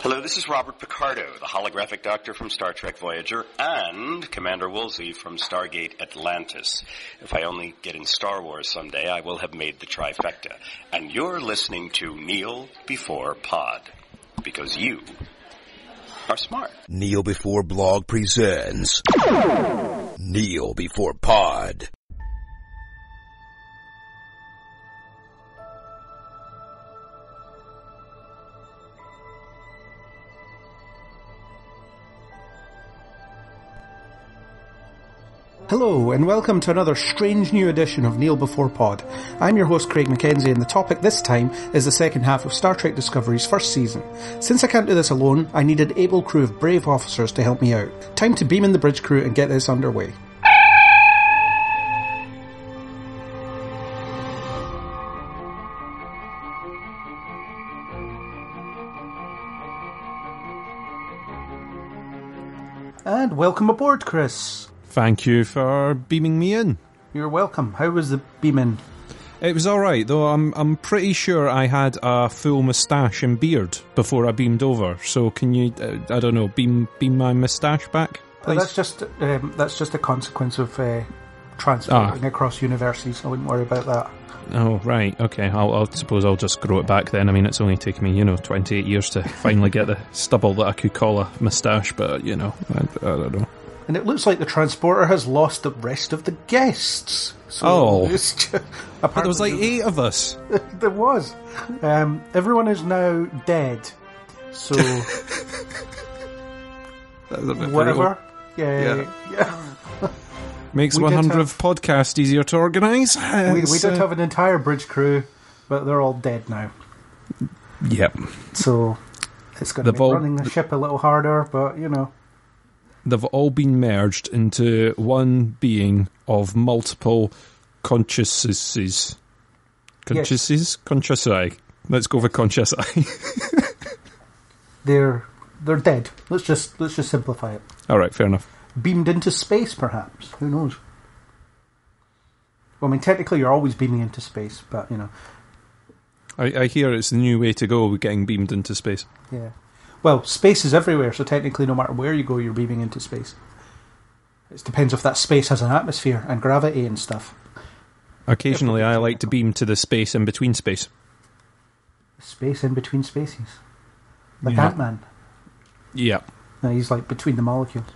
Hello, this is Robert Picardo, the holographic doctor from Star Trek Voyager, and Commander Woolsey from Stargate Atlantis. If I only get in Star Wars someday, I will have made the trifecta. And you're listening to Kneel Before Pod, because you are smart. Kneel Before Blog presents Kneel Before Pod. Hello, and welcome to another strange new edition of Kneel Before Pod. I'm your host Craig McKenzie, and the topic this time is the second half of Star Trek Discovery's first season. Since I can't do this alone, I need an able crew of brave officers to help me out. Time to beam in the bridge crew and get this underway. And welcome aboard, Chris. Thank you for beaming me in. You're welcome. How was the beam in? It was alright, though I'm pretty sure I had a full moustache and beard before I beamed over. So can you, I don't know, beam my moustache back, please? That's just a consequence of transporting across universities. I wouldn't worry about that. Oh, right, okay. I'll suppose I'll just grow it back then. I mean, it's only taken me, 28 years to finally get the stubble that I could call a moustache, but, I don't know. And it looks like the transporter has lost the rest of the guests. So but there was like 8 of us. There was. Everyone is now dead. So whatever. Yeah. Makes 100th podcast easier to organise. We did have an entire bridge crew, but they're all dead now. Yep. So it's going to make running the ship a little harder, but They've all been merged into one being of multiple consciousnesses. Consciousi. Let's go for consciousi. They're dead. Let's just simplify it. All right, fair enough. Beamed into space, perhaps. Who knows? Well, I mean, technically, you're always beaming into space, but I hear it's the new way to go with getting beamed into space. Yeah. Well, space is everywhere, so technically no matter where you go, you're beaming into space. It depends if that space has an atmosphere and gravity and stuff. Occasionally I like to beam to the space in between space. Space in between spaces. Like Ant-Man. Yeah. No, he's like between the molecules.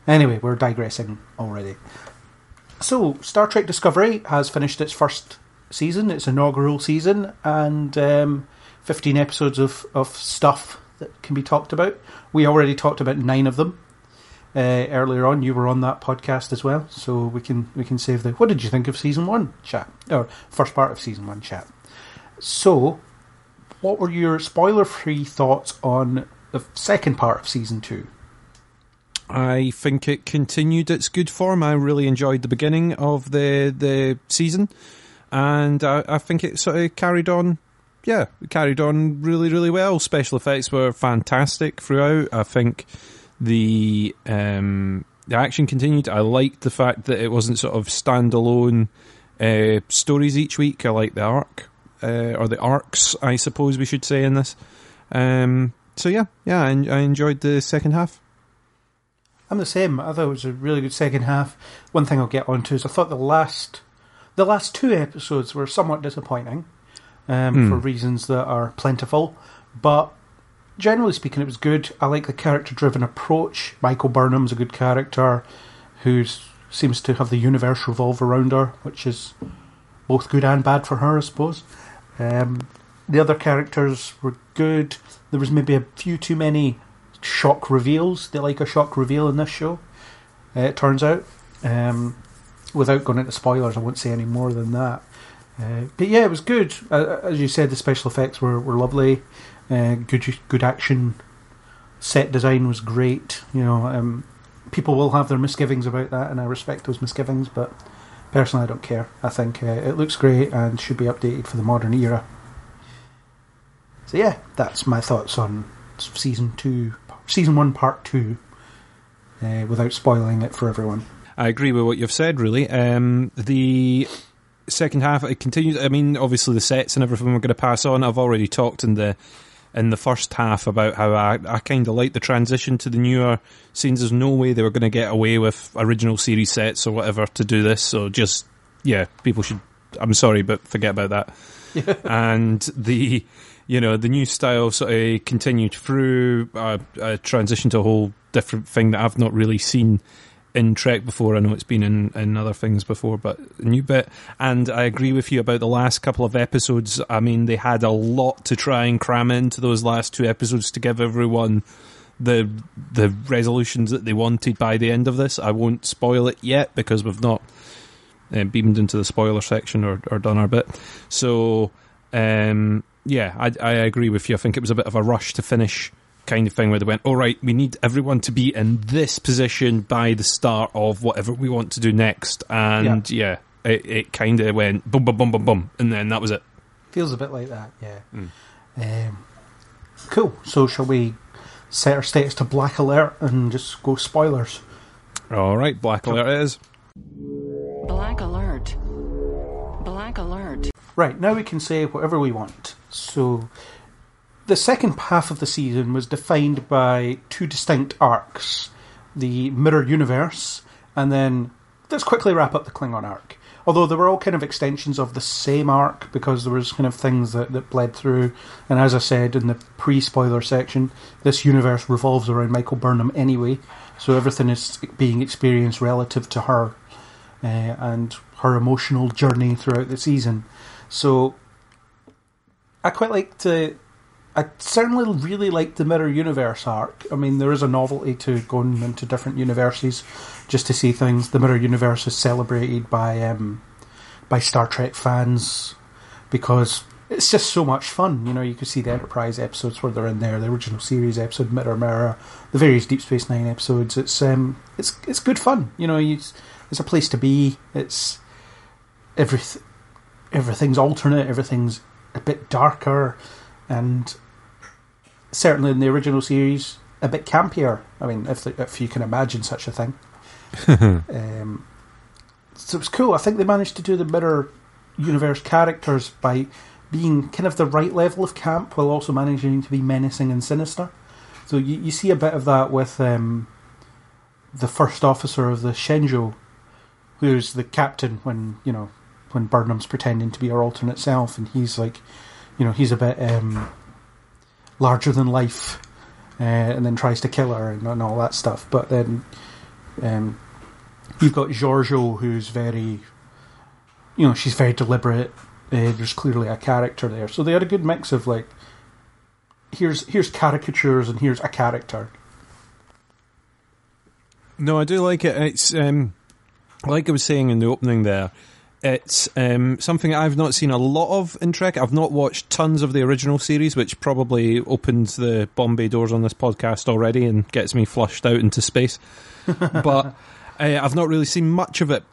Anyway, we're digressing already. So, Star Trek Discovery has finished its first season, its inaugural season, and 15 episodes of stuff that can be talked about. We already talked about 9 of them earlier on. You were on that podcast as well, so we can save the what did you think of season 1 chat, or first part of season 1 chat. So, what were your spoiler-free thoughts on the second part of season 2? I think it continued its good form. I really enjoyed the beginning of the season, and I think it sort of carried on. Yeah, it carried on really, really well. Special effects were fantastic throughout. I think the action continued. I liked the fact that it wasn't sort of standalone stories each week. I liked the arc, or the arcs, I suppose we should say in this. So yeah, I enjoyed the second half. I'm the same. I thought it was a really good second half. One thing I'll get onto is I thought the last 2 episodes were somewhat disappointing. For reasons that are plentiful, but generally speaking it was good. I like the character-driven approach. Michael Burnham's a good character who seems to have the universe revolve around her, which is both good and bad for her, I suppose. The other characters were good. There was maybe a few too many shock reveals. They like a shock reveal in this show, it turns out. Without going into spoilers, I won't say any more than that. But yeah, it was good. As you said, the special effects were lovely. Good action. Set design was great. People will have their misgivings about that, and I respect those misgivings. But personally, I don't care. I think it looks great and should be updated for the modern era. So yeah, that's my thoughts on season 1, part 2. Without spoiling it for everyone. I agree with what you've said. Really, the second half, it continues. I mean, obviously the sets and everything we're going to pass on. I've already talked in the in the first half about how I kind of like the transition to the newer scenes. There's no way they were going to get away with original series sets or whatever to do this. So just, people should, I'm sorry, but forget about that. Yeah. And the new style sort of continued through a transition to a whole different thing that I've not really seen in Trek before. I know it's been in other things before, but a new bit. And I agree with you about the last couple of episodes. I mean, they had a lot to try and cram into those last 2 episodes to give everyone the resolutions that they wanted by the end of this. I won't spoil it yet because we've not beamed into the spoiler section or done our bit. So, I agree with you. I think it was a bit of a rush to finish kind of thing where they went, all right, we need everyone to be in this position by the start of whatever we want to do next. And it kind of went boom, boom, boom, boom, boom. And then that was it. Feels a bit like that, yeah. Cool. So shall we set our status to black alert and just go spoilers? All right, black alert it is. Black alert. Black alert. Right, now we can say whatever we want. So the second half of the season was defined by 2 distinct arcs. The Mirror Universe, and then let's quickly wrap up the Klingon arc. Although they were all kind of extensions of the same arc, because there was kind of things that bled through. And as I said in the pre-spoiler section, this universe revolves around Michael Burnham anyway, so everything is being experienced relative to her and her emotional journey throughout the season. So I quite liked I certainly really liked the Mirror Universe arc. I mean, there is a novelty to going into different universes just to see things. The Mirror Universe is celebrated by Star Trek fans because it's just so much fun. You know, you could see the Enterprise episodes where they're in there, the original series episode, Mirror Mirror, the various Deep Space Nine episodes. It's good fun. You know, it's a place to be. It's everything's alternate, everything's a bit darker, and certainly in the original series, a bit campier. I mean, if you can imagine such a thing. So it's cool. I think they managed to do the Mirror Universe characters by being kind of the right level of camp while also managing to be menacing and sinister. So you see a bit of that with the first officer of the Shenzhou, who's the captain when Burnham's pretending to be her alternate self, and he's like, he's a bit larger than life, and then tries to kill her and all that stuff. But then you've got Georgiou, who's very, she's very deliberate. There's clearly a character there. So they had a good mix of like, here's caricatures and here's a character. No, I do like it. It's like I was saying in the opening there. It's something I've not seen a lot of in Trek. I've not watched tons of the original series, which probably opens the Bombay doors on this podcast already and gets me flushed out into space. But I've not really seen much of it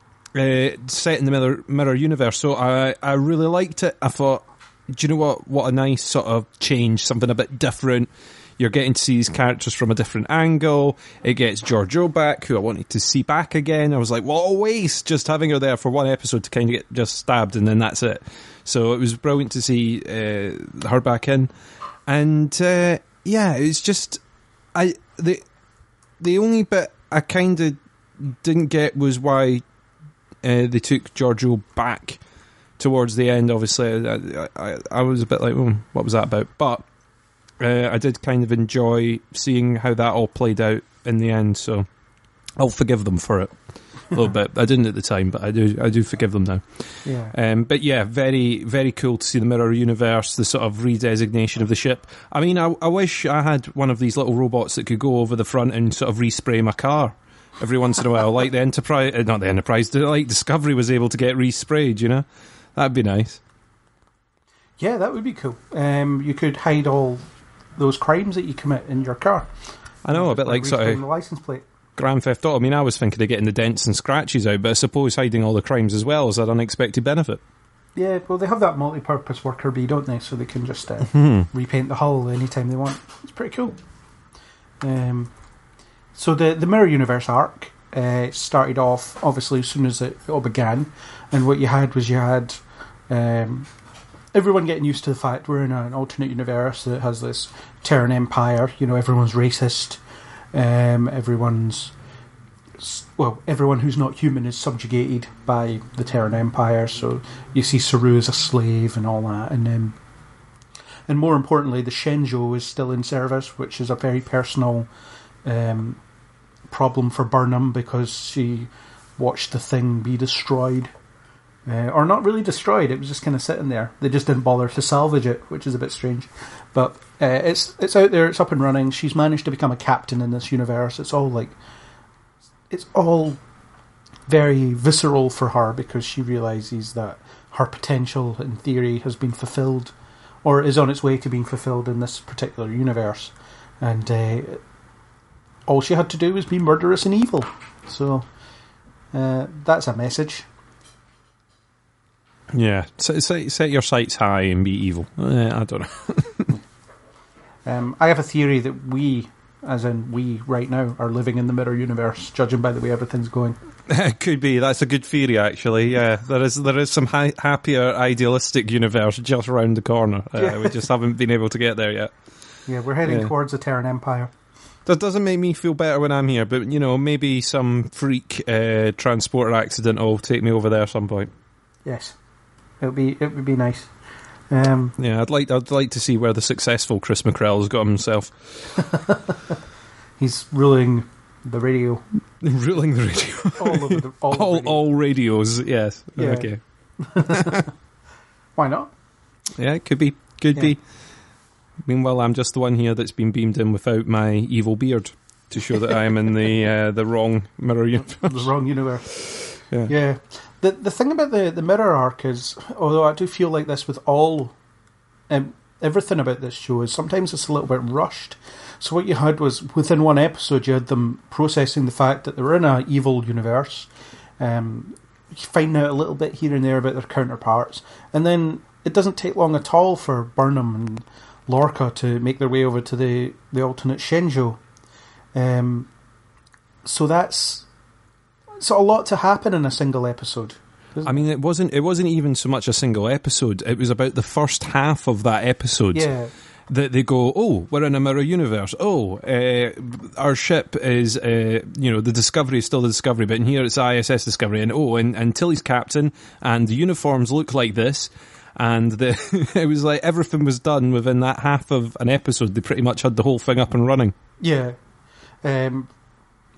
set in the Mirror Universe, so I really liked it. I thought, do you know what a nice sort of change, something a bit different. You're getting to see these characters from a different angle. It gets Georgiou back, who I wanted to see back again. I was like, what a waste, just having her there for one episode to kind of get just stabbed and then that's it. So it was brilliant to see her back in. And it's just the only bit I kind of didn't get was why they took Georgiou back towards the end. Obviously, I was a bit like, what was that about? But I did kind of enjoy seeing how that all played out in the end, so I'll forgive them for it a little bit. I didn't at the time, but I do forgive them now. Yeah. But yeah, very, very cool to see the Mirror Universe, the sort of redesignation of the ship. I mean, I wish I had one of these little robots that could go over the front and sort of respray my car every once in a while, like the Enterprise, not the Enterprise, like Discovery was able to get resprayed, That'd be nice. Yeah, that would be cool. You could hide all those crimes that you commit in your car. I know, a bit like sort of the license plate. Grand Theft Auto. I mean, I was thinking of getting the dents and scratches out, but I suppose hiding all the crimes as well is an unexpected benefit. Yeah, well, they have that multi-purpose worker bee, don't they? So they can just repaint the hull anytime they want. It's pretty cool. So the Mirror Universe arc started off, obviously, as soon as it all began, and what you had everyone getting used to the fact we're in an alternate universe that has this Terran Empire. You know, everyone's racist. Everyone who's not human is subjugated by the Terran Empire. So you see Saru as a slave and all that, and more importantly, the Shenzhou is still in service, which is a very personal problem for Burnham because she watched the thing be destroyed. Or not really destroyed, it was just kind of sitting there. They just didn't bother to salvage it, which is a bit strange. But it's out there, it's up and running. She's managed to become a captain in this universe. It's all very visceral for her because she realises that her potential, in theory, has been fulfilled, or is on its way to being fulfilled in this particular universe. And all she had to do was be murderous and evil. So that's a message. Yeah, set your sights high and be evil. I don't know. I have a theory that we, as in we right now, are living in the mirror universe, judging by the way everything's going. It could be. That's a good theory, actually. Yeah, there is some happier, idealistic universe just around the corner. We just haven't been able to get there yet. Yeah, we're heading towards the Terran Empire. That doesn't make me feel better when I'm here, but maybe some freak transporter accident will take me over there at some point. Yes. It would be nice. Yeah, I'd like to see where the successful Chris McCrell's got himself. He's ruling the radio. Ruling the radio. All radios. Yes. Yeah. Okay. Why not? Yeah, it could be. Could be. Meanwhile, I'm just the one here that's been beamed in without my evil beard to show that I am in the wrong mirror universe. The wrong universe. Yeah. Yeah. The thing about the mirror arc is, although I do feel like this with all everything about this show, is sometimes it's a little bit rushed. So what you had was, within one episode, you had them processing the fact that they were in an evil universe, finding out a little bit here and there about their counterparts, and then it doesn't take long at all for Burnham and Lorca to make their way over to the alternate Shenzhou. So that's... So a lot to happen in a single episode. I mean, it wasn't even so much a single episode. It was about the first half of that episode. Yeah. That they go, oh, we're in a mirror universe. Oh, our ship is, the Discovery is still the Discovery, but in here it's ISS Discovery. And Tilly's captain, and the uniforms look like this. And it was like everything was done within that half of an episode. They pretty much had the whole thing up and running. Yeah.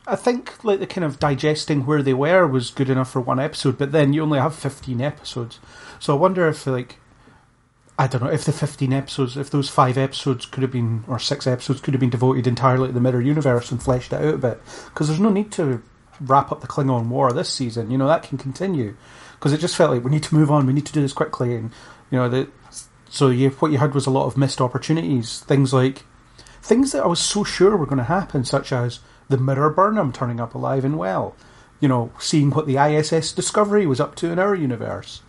I think like the kind of digesting where they were was good enough for one episode, but then you only have 15 episodes. So I wonder if I don't know, if the 15 episodes, if those 5 episodes could have been, or 6 episodes could have been devoted entirely to the mirror universe and fleshed it out a bit. Because there's no need to wrap up the Klingon War this season. That can continue. Because it just felt like we need to move on, we need to do this quickly. And, what you had was a lot of missed opportunities. Things that I was so sure were going to happen, such as the Mirror Burnham turning up alive and well. Seeing what the ISS Discovery was up to in our universe.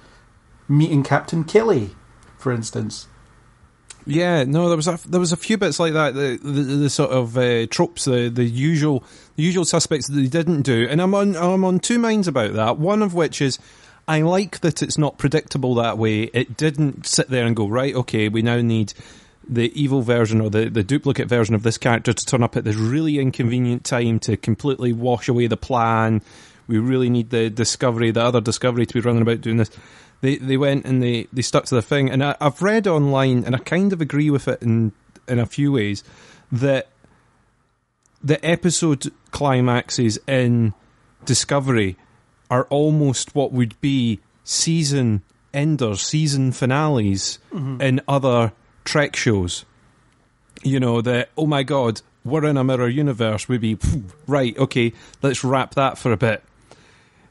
Meeting Captain Kelly, for instance. Yeah, no, there was a few bits like that. The sort of tropes, the usual suspects that they didn't do, and I'm on two minds about that. One of which is, I like that it's not predictable that way. It didn't sit there and go, right, okay, we now need the evil version or the duplicate version of this character to turn up at this really inconvenient time to completely wash away the plan. We really need the other Discovery to be running about doing this. They went and they stuck to the thing. And I've read online, and I kind of agree with it in a few ways, that the episode climaxes in Discovery are almost what would be season enders, season finales in other Trek shows. That, oh my god, we're in a mirror universe, would be, right, okay, let's wrap that for a bit.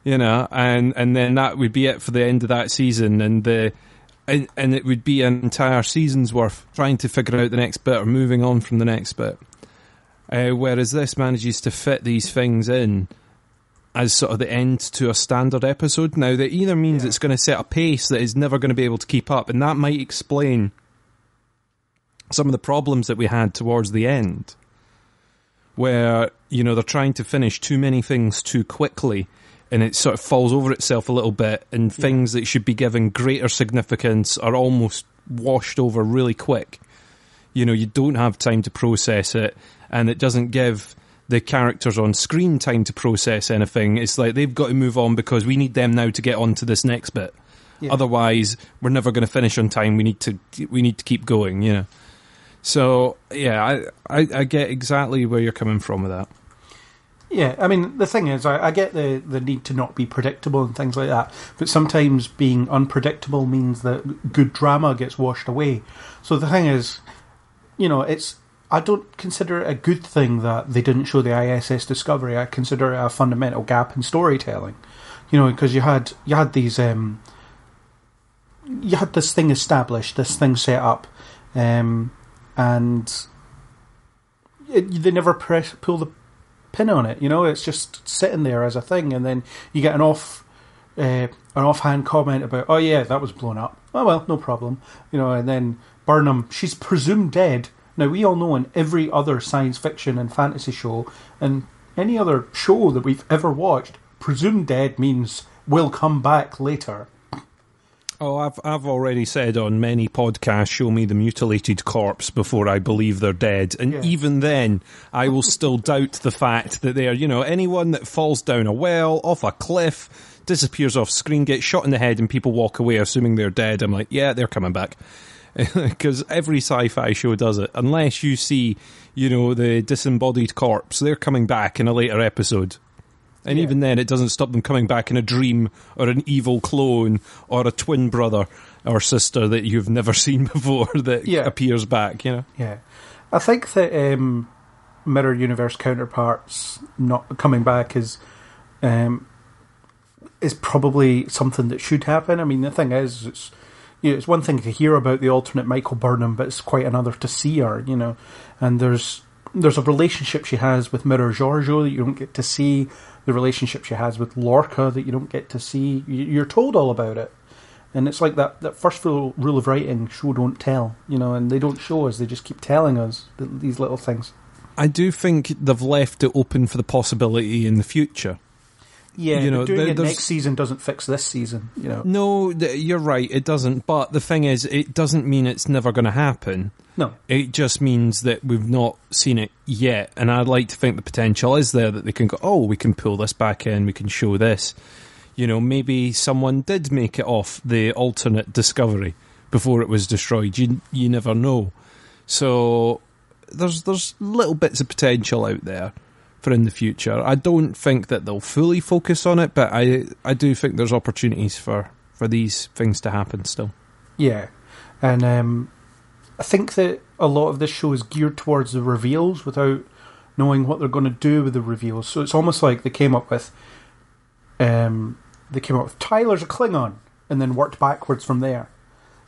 And then that would be it for the end of that season, and it would be an entire season's worth trying to figure out the next bit or moving on from the next bit. Whereas this manages to fit these things in as sort of the end to a standard episode. Now, that either means it's going to set a pace that is never going to be able to keep up, and that might explain some of the problems that we had towards the end, where, they're trying to finish too many things too quickly and it sort of falls over itself a little bit, and things that should be given greater significance are almost washed over really quick. You know, you don't have time to process it, and it doesn't give the characters on screen time to process anything. It's like they've got to move on because we need them now to get on to this next bit. Yeah. Otherwise, we're never going to finish on time. We need to keep going, you know. So, yeah, I get exactly where you're coming from with that. Yeah, I mean, the thing is, I get the need to not be predictable and things like that, but sometimes being unpredictable means that good drama gets washed away. So the thing is, you know, I don't consider it a good thing that they didn't show the ISS Discovery. I consider it a fundamental gap in storytelling. You know, because you had these you had this thing established, this thing set up, and they never pull the pin on it. You know, it's just sitting there as a thing, and then you get an offhand comment about, oh yeah, that was blown up. Oh well, no problem. You know, and then Burnham, she's presumed dead. Now we all know in every other science fiction and fantasy show and any other show that we've ever watched, presumed dead means will come back later. Oh, I've already said on many podcasts, show me the mutilated corpse before I believe they're dead. And even then, I will still doubt the fact that they're, you know, anyone that falls down a well, off a cliff, disappears off screen, gets shot in the head, and people walk away assuming they're dead. I'm like, yeah, they're coming back. Because every sci-fi show does it. Unless you see, you know, the disembodied corpse, they're coming back in a later episode. And even then, it doesn't stop them coming back in a dream or an evil clone or a twin brother or sister that you've never seen before that appears back, you know? Yeah. I think that Mirror Universe counterparts not coming back is probably something that should happen. I mean, the thing is, it's one thing to hear about the alternate Michael Burnham, but it's quite another to see her, you know? And there's a relationship she has with Mirror Georgiou that you don't get to see. The relationship she has with Lorca that you don't get to see. You're told all about it. And it's like that first rule of writing, show, don't tell. You know, and they don't show us, they just keep telling us these little things. I do think they've left it open for the possibility in the future. Yeah, you know, doing it next season doesn't fix this season, you know. No, you're right, it doesn't. But the thing is, it doesn't mean it's never going to happen. No. It just means that we've not seen it yet. And I'd like to think the potential is there that they can go, oh, we can pull this back in, we can show this. You know, maybe someone did make it off the alternate Discovery before it was destroyed. You never know. So there's little bits of potential out there for in the future. I don't think that they'll fully focus on it, but I do think there's opportunities for these things to happen still. Yeah. And I think that a lot of this show is geared towards the reveals without knowing what they're going to do with the reveals. So it's almost like they came up with Tyler's a Klingon and then worked backwards from there.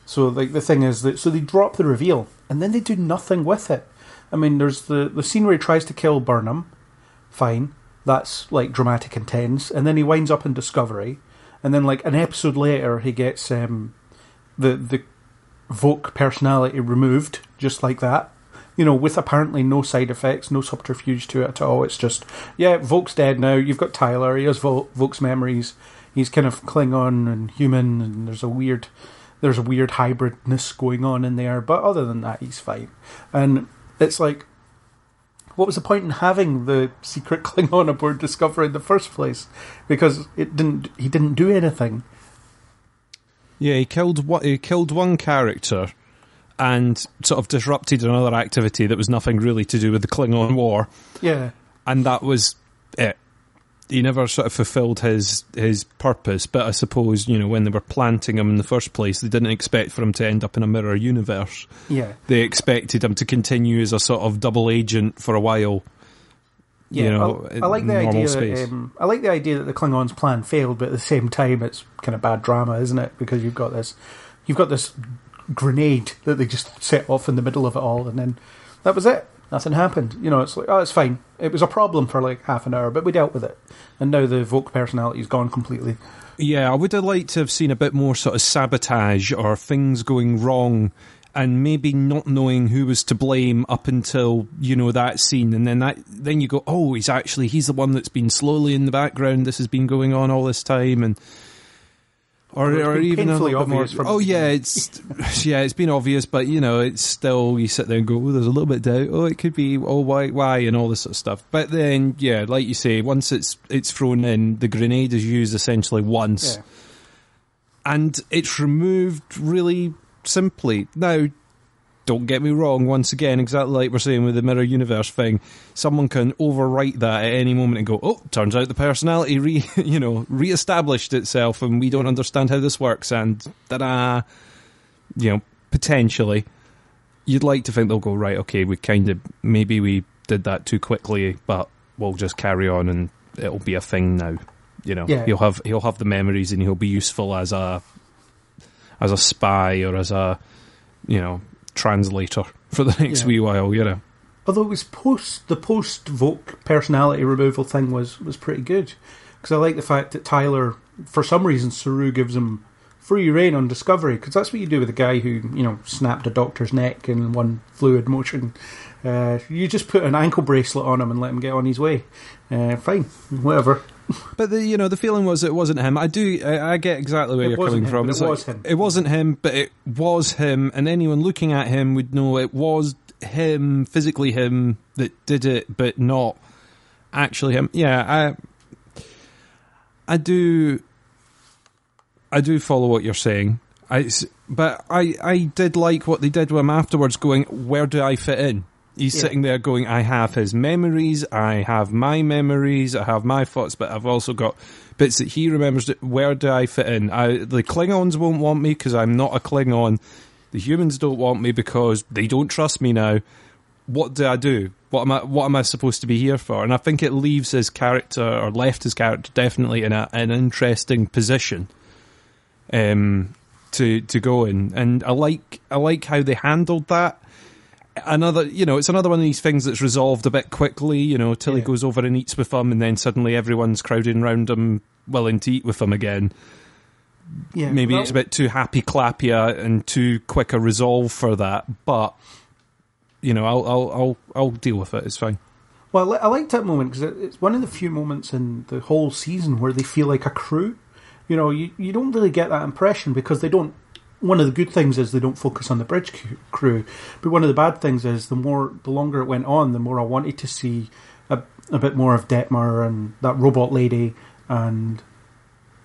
So like the thing is that they drop the reveal and then they do nothing with it. I mean, there's the scene where he tries to kill Burnham. Fine, that's like dramatic and tense, and then he winds up in Discovery, and then like an episode later he gets the Voq personality removed just like that, you know, with apparently no side effects, no subterfuge to it at all. It's just, yeah, Voq's dead now, you've got Tyler, he has Voq's memories, he's kind of Klingon and human, and there's a weird hybridness going on in there, but other than that he's fine. And it's like, what was the point in having the secret Klingon aboard Discovery in the first place? Because he didn't do anything. Yeah, he killed one character and sort of disrupted another activity that was nothing really to do with the Klingon War. Yeah. And that was it. He never sort of fulfilled his purpose, but I suppose, you know, when they were planting him in the first place, they didn't expect for him to end up in a mirror universe. Yeah. They expected him to continue as a sort of double agent for a while. Yeah, you know, I like the idea that the Klingons' plan failed, but at the same time, it's kind of bad drama, isn't it? Because you've got this grenade that they just set off in the middle of it all, and then that was it. Nothing happened. You know, it's like, oh, it's fine. It was a problem for like half an hour, but we dealt with it. And now the Voq personality is gone completely. Yeah, I would have liked to have seen a bit more sort of sabotage or things going wrong and maybe not knowing who was to blame up until, that scene, and then you go, oh, he's the one that's been slowly in the background, this has been going on all this time, and or even a little bit more. Oh yeah, it's been obvious, but it's still, you sit there and go, oh, there's a little bit of doubt. Oh, it could be. Oh, why, and all this sort of stuff. But then, yeah, like you say, once it's thrown in, the grenade is used essentially once, and it's removed really simply. Now, don't get me wrong, once again, exactly like we're saying with the mirror universe thing, someone can overwrite that at any moment and go, oh, turns out the personality re-established itself and we don't understand how this works, and potentially. You'd like to think they'll go, right, okay, maybe we did that too quickly, but we'll just carry on and it'll be a thing now. He'll have the memories and he'll be useful as a spy or as a, translator for the next wee while, Although it was the post-Voke personality removal thing was pretty good, because I like the fact that Tyler, for some reason, Saru gives him free rein on Discovery, because that's what you do with a guy who snapped a doctor's neck in one fluid motion. You just put an ankle bracelet on him and let him get on his way. Fine, whatever. But the feeling was it wasn't him. I get exactly where you're coming from. It was him. It wasn't him, but it was him, and anyone looking at him would know it was him, physically him, that did it, but not actually him. Yeah, I do follow what you're saying. But I did like what they did with him afterwards, going, where do I fit in? He's sitting there going, I have his memories, I have my memories, I have my thoughts, but I've also got bits that he remembers. Where do I fit in? The Klingons won't want me because I'm not a Klingon. The humans don't want me because they don't trust me now. What do I do? What am I supposed to be here for? And I think it leaves his character, or left his character, definitely in an interesting position to go in. And I like how they handled that. It's another one of these things that's resolved a bit quickly, till he goes over and eats with them, and then suddenly everyone's crowding around him, willing to eat with him again. Yeah, maybe it's a bit too happy-clappy and too quick a resolve for that, but I'll deal with it. It's fine. Well, I liked that moment because it's one of the few moments in the whole season where they feel like a crew. You don't really get that impression because they don't. One of the good things is they don't focus on the bridge crew, but one of the bad things is the longer it went on, the more I wanted to see a bit more of Detmer and that robot lady and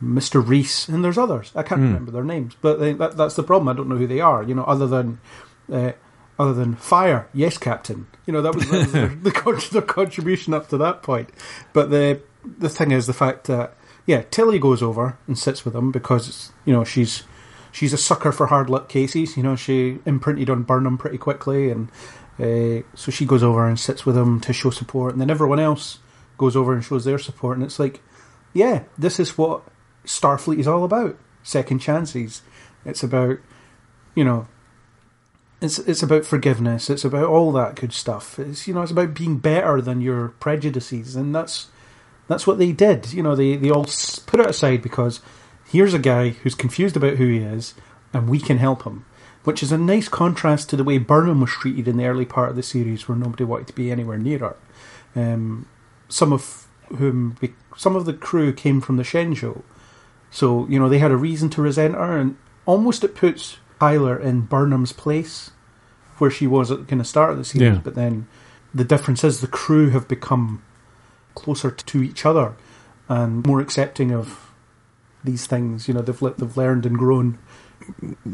Mr. Reese, and there's others. I can't remember their names, but that's the problem. I don't know who they are. Other than fire, yes, Captain. That was their contribution up to that point. But the thing is the fact that Tilly goes over and sits with them because she's a sucker for hard luck cases. She imprinted on Burnham pretty quickly, and so she goes over and sits with him to show support, and then everyone else goes over and shows their support, and it's like, this is what Starfleet is all about. Second chances. It's about, it's about forgiveness. It's about all that good stuff. It's about being better than your prejudices, and that's what they did. They all put it aside because here's a guy who's confused about who he is, and we can help him. Which is a nice contrast to the way Burnham was treated in the early part of the series, where nobody wanted to be anywhere near her. Some of the crew came from the Shenzhou, so they had a reason to resent her, and almost it puts Tyler in Burnham's place, where she was at the kind of start of the series. But then the difference is the crew have become closer to each other and more accepting of these things. They've learned and grown.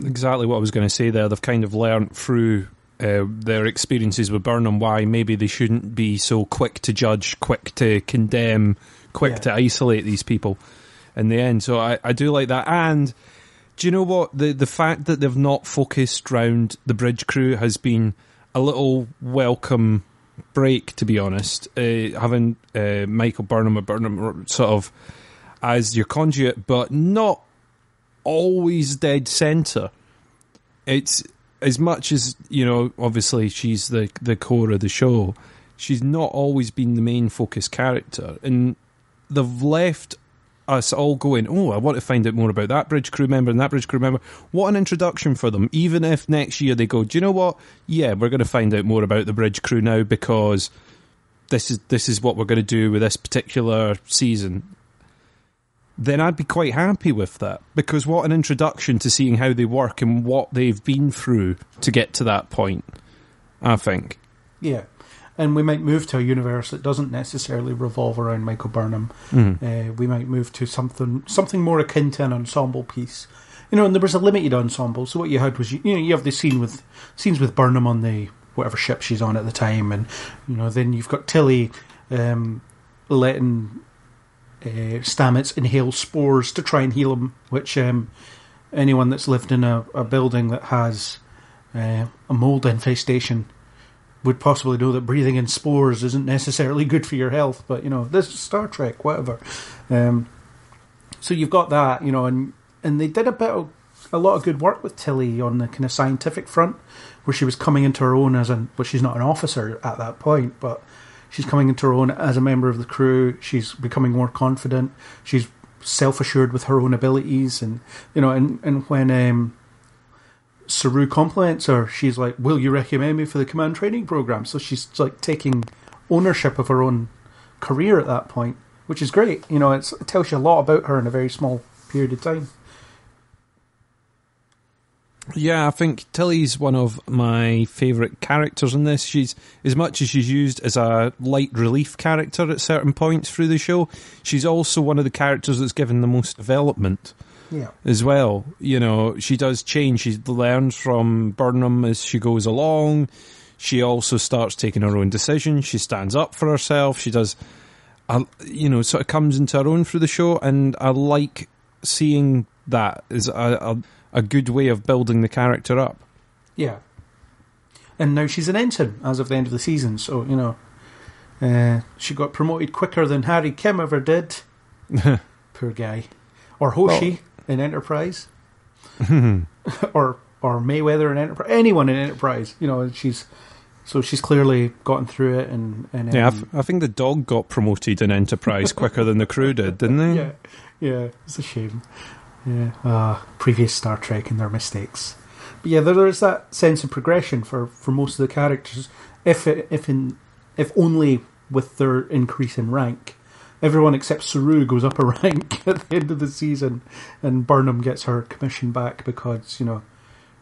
Exactly what I was going to say there. They've kind of learnt through their experiences with Burnham why maybe they shouldn't be so quick to judge, quick to condemn, quick to isolate these people in the end. So I do like that. And do you know what? The fact that they've not focused round the bridge crew has been a little welcome break, to be honest. Having Michael Burnham or Burnham sort of as your conduit, but not always dead centre. It's as much as, obviously she's the core of the show, she's not always been the main focus character, and they've left us all going, oh, I want to find out more about that bridge crew member and that bridge crew member. What an introduction for them. Even if next year they go, do you know what? Yeah, we're going to find out more about the bridge crew now because this is what we're going to do with this particular season. Then I'd be quite happy with that, because what an introduction to seeing how they work and what they've been through to get to that point, I think. Yeah. And we might move to a universe that doesn't necessarily revolve around Michael Burnham. We might move to something more akin to an ensemble piece. And there was a limited ensemble, so what you had was, you have the scenes with Burnham on the whatever ship she's on at the time, and then you've got Tilly letting Stamets inhale spores to try and heal him, which anyone that's lived in a building that has a mold infestation would possibly know that breathing in spores isn't necessarily good for your health, but this is Star Trek, whatever. So you've got that, and they did a lot of good work with Tilly on the kind of scientific front, where she was coming into her own well, she's not an officer at that point, but she's coming into her own as a member of the crew. She's becoming more confident. She's self-assured with her own abilities, and and when Saru compliments her, she's like, will you recommend me for the command training program? So she's like taking ownership of her own career at that point, which is great. It tells you a lot about her in a very small period of time. Yeah, I think Tilly's one of my favourite characters in this. She's, as much as she's used as a light relief character at certain points through the show, she's also one of the characters that's given the most development. Yeah. As well. She does change. She learns from Burnham as she goes along. She also starts taking her own decisions. She stands up for herself. She does, sort of comes into her own through the show, and I like seeing that as a good way of building the character up. Yeah. And now she's an ensign as of the end of the season, so, she got promoted quicker than Harry Kim ever did. Poor guy. Or Hoshi in Enterprise. or Mayweather in Enterprise. Anyone in Enterprise. She's clearly gotten through it. And I think the dog got promoted in Enterprise quicker than the crew did, didn't they? Yeah, it's a shame. Yeah, previous Star Trek and their mistakes. But yeah, there is that sense of progression for most of the characters, if only with their increase in rank. Everyone except Saru goes up a rank at the end of the season, and Burnham gets her commission back because,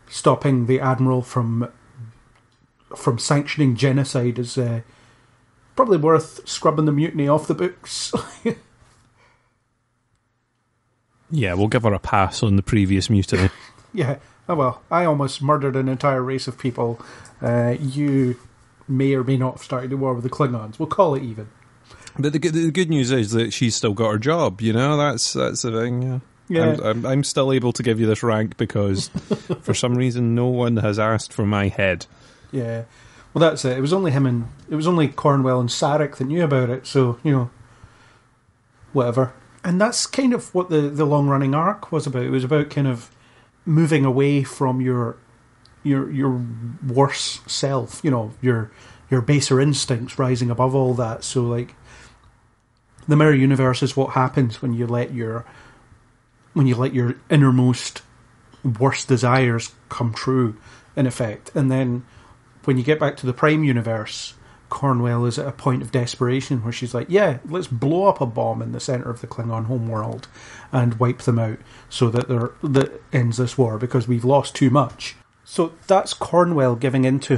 stopping the Admiral from sanctioning genocide is probably worth scrubbing the mutiny off the books. Yeah, we'll give her a pass on the previous mutiny. Yeah. Oh, well, I almost murdered an entire race of people. You may or may not have started a war with the Klingons. We'll call it even. But the good news is that she's still got her job, That's the thing, yeah. I'm still able to give you this rank because, for some reason, no one has asked for my head. Yeah. Well, that's it. It was only Cornwell and Sarek that knew about it, so, whatever. And that's kind of what the long-running arc was about. It was about kind of moving away from your worse self, your baser instincts rising above all that. So, like, the mirror universe is what happens when you let your innermost worst desires come true, in effect. And then when you get back to the Prime universe, Cornwell is at a point of desperation where she's like, yeah, let's blow up a bomb in the centre of the Klingon homeworld and wipe them out so that ends this war because we've lost too much. So that's Cornwell giving into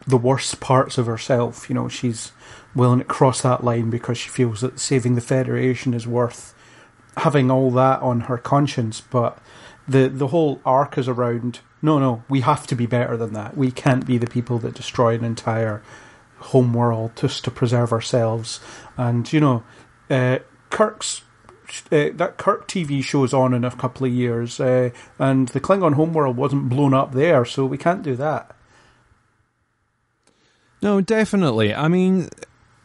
the worst parts of herself. She's willing to cross that line because she feels that saving the Federation is worth having all that on her conscience. But the whole arc is around, no, we have to be better than that. We can't be the people that destroy an entire homeworld just to preserve ourselves. And, Kirk's that Kirk TV show's on in a couple of years, and the Klingon homeworld wasn't blown up there, so we can't do that. No, definitely. I mean,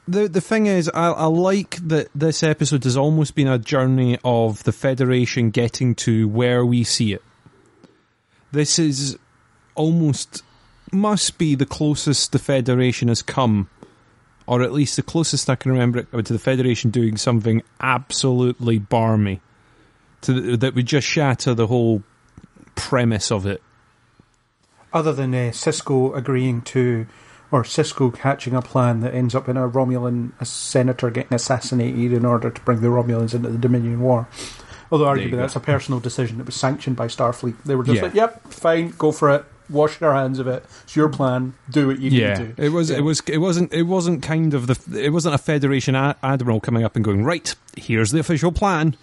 the thing is, I like that this episode has almost been a journey of the Federation getting to where we see it. This is must be the closest the Federation has come or at least the closest I can remember it to the Federation doing something absolutely barmy that would just shatter the whole premise of it. Other than Cisco agreeing to, or Cisco hatching a plan that ends up in a Romulan senator getting assassinated in order to bring the Romulans into the Dominion War. Although arguably that's a personal decision that was sanctioned by Starfleet. They were just like, yep, fine, go for it. Wash your hands of it. It's your plan. Do what you need to do. It wasn't kind of it wasn't a Federation admiral coming up and going, right, here's the official plan.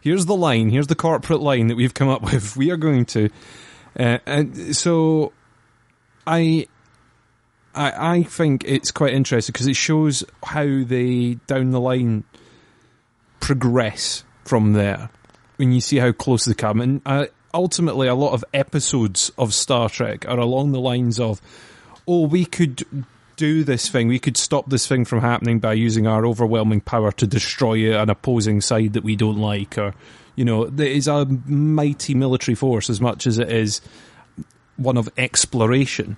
Here's the line. Here's the corporate line that we've come up with. We are going to, and so I think it's quite interesting because it shows how they down the line progress from there. When you see how close they come, and ultimately a lot of episodes of Star Trek are along the lines of, oh, we could do this thing, we could stop this thing from happening by using our overwhelming power to destroy an opposing side that we don't like, or, you know, it is a mighty military force as much as it is one of exploration.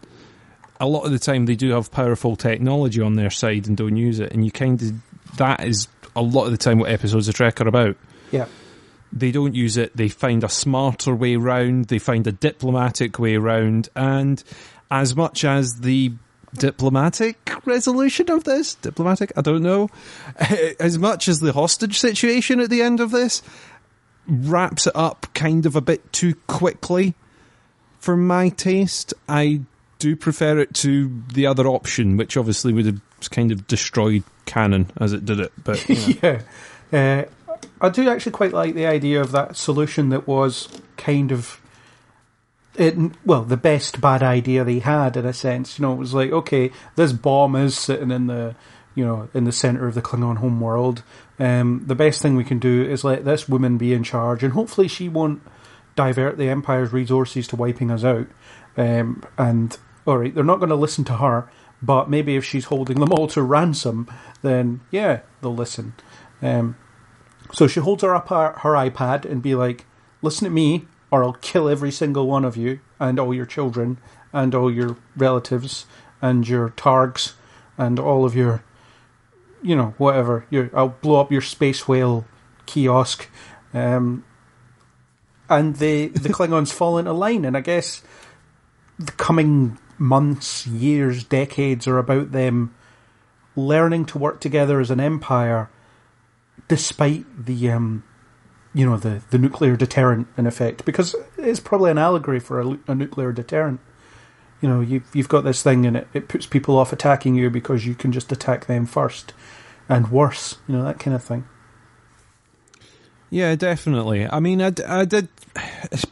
A lot of the time they do have powerful technology on their side and don't use it, and you kind of, that is a lot of the time what episodes of Trek are about. Yeah. They don't use it, they find a smarter way round, they find a diplomatic way round, and as much as the diplomatic resolution of this, I don't know, as much as the hostage situation at the end of this wraps it up kind of a bit too quickly for my taste, I do prefer it to the other option, which obviously would have kind of destroyed canon as it did it. But yeah. I do actually quite like the idea of that solution that was kind of, the best bad idea they had in a sense. You know, it was like, okay, this bomb is sitting in the, in the centre of the Klingon homeworld. The best thing we can do is let this woman be in charge, and hopefully she won't divert the Empire's resources to wiping us out. And, alright, they're not going to listen to her, but maybe if she's holding them all to ransom, then, yeah, they'll listen. So she holds her up her iPad and be like, listen to me, or I'll kill every single one of you, and all your children, and all your relatives, and your targs, and all of your, whatever. I'll blow up your space whale kiosk. And the Klingons fall into line, and I guess the coming months, years, decades are about them learning to work together as an empire, despite the the nuclear deterrent in effect, because it's probably an allegory for a nuclear deterrent. You've got this thing, and it puts people off attacking you because you can just attack them first, and worse, that kind of thing. Yeah, definitely. I mean, I did.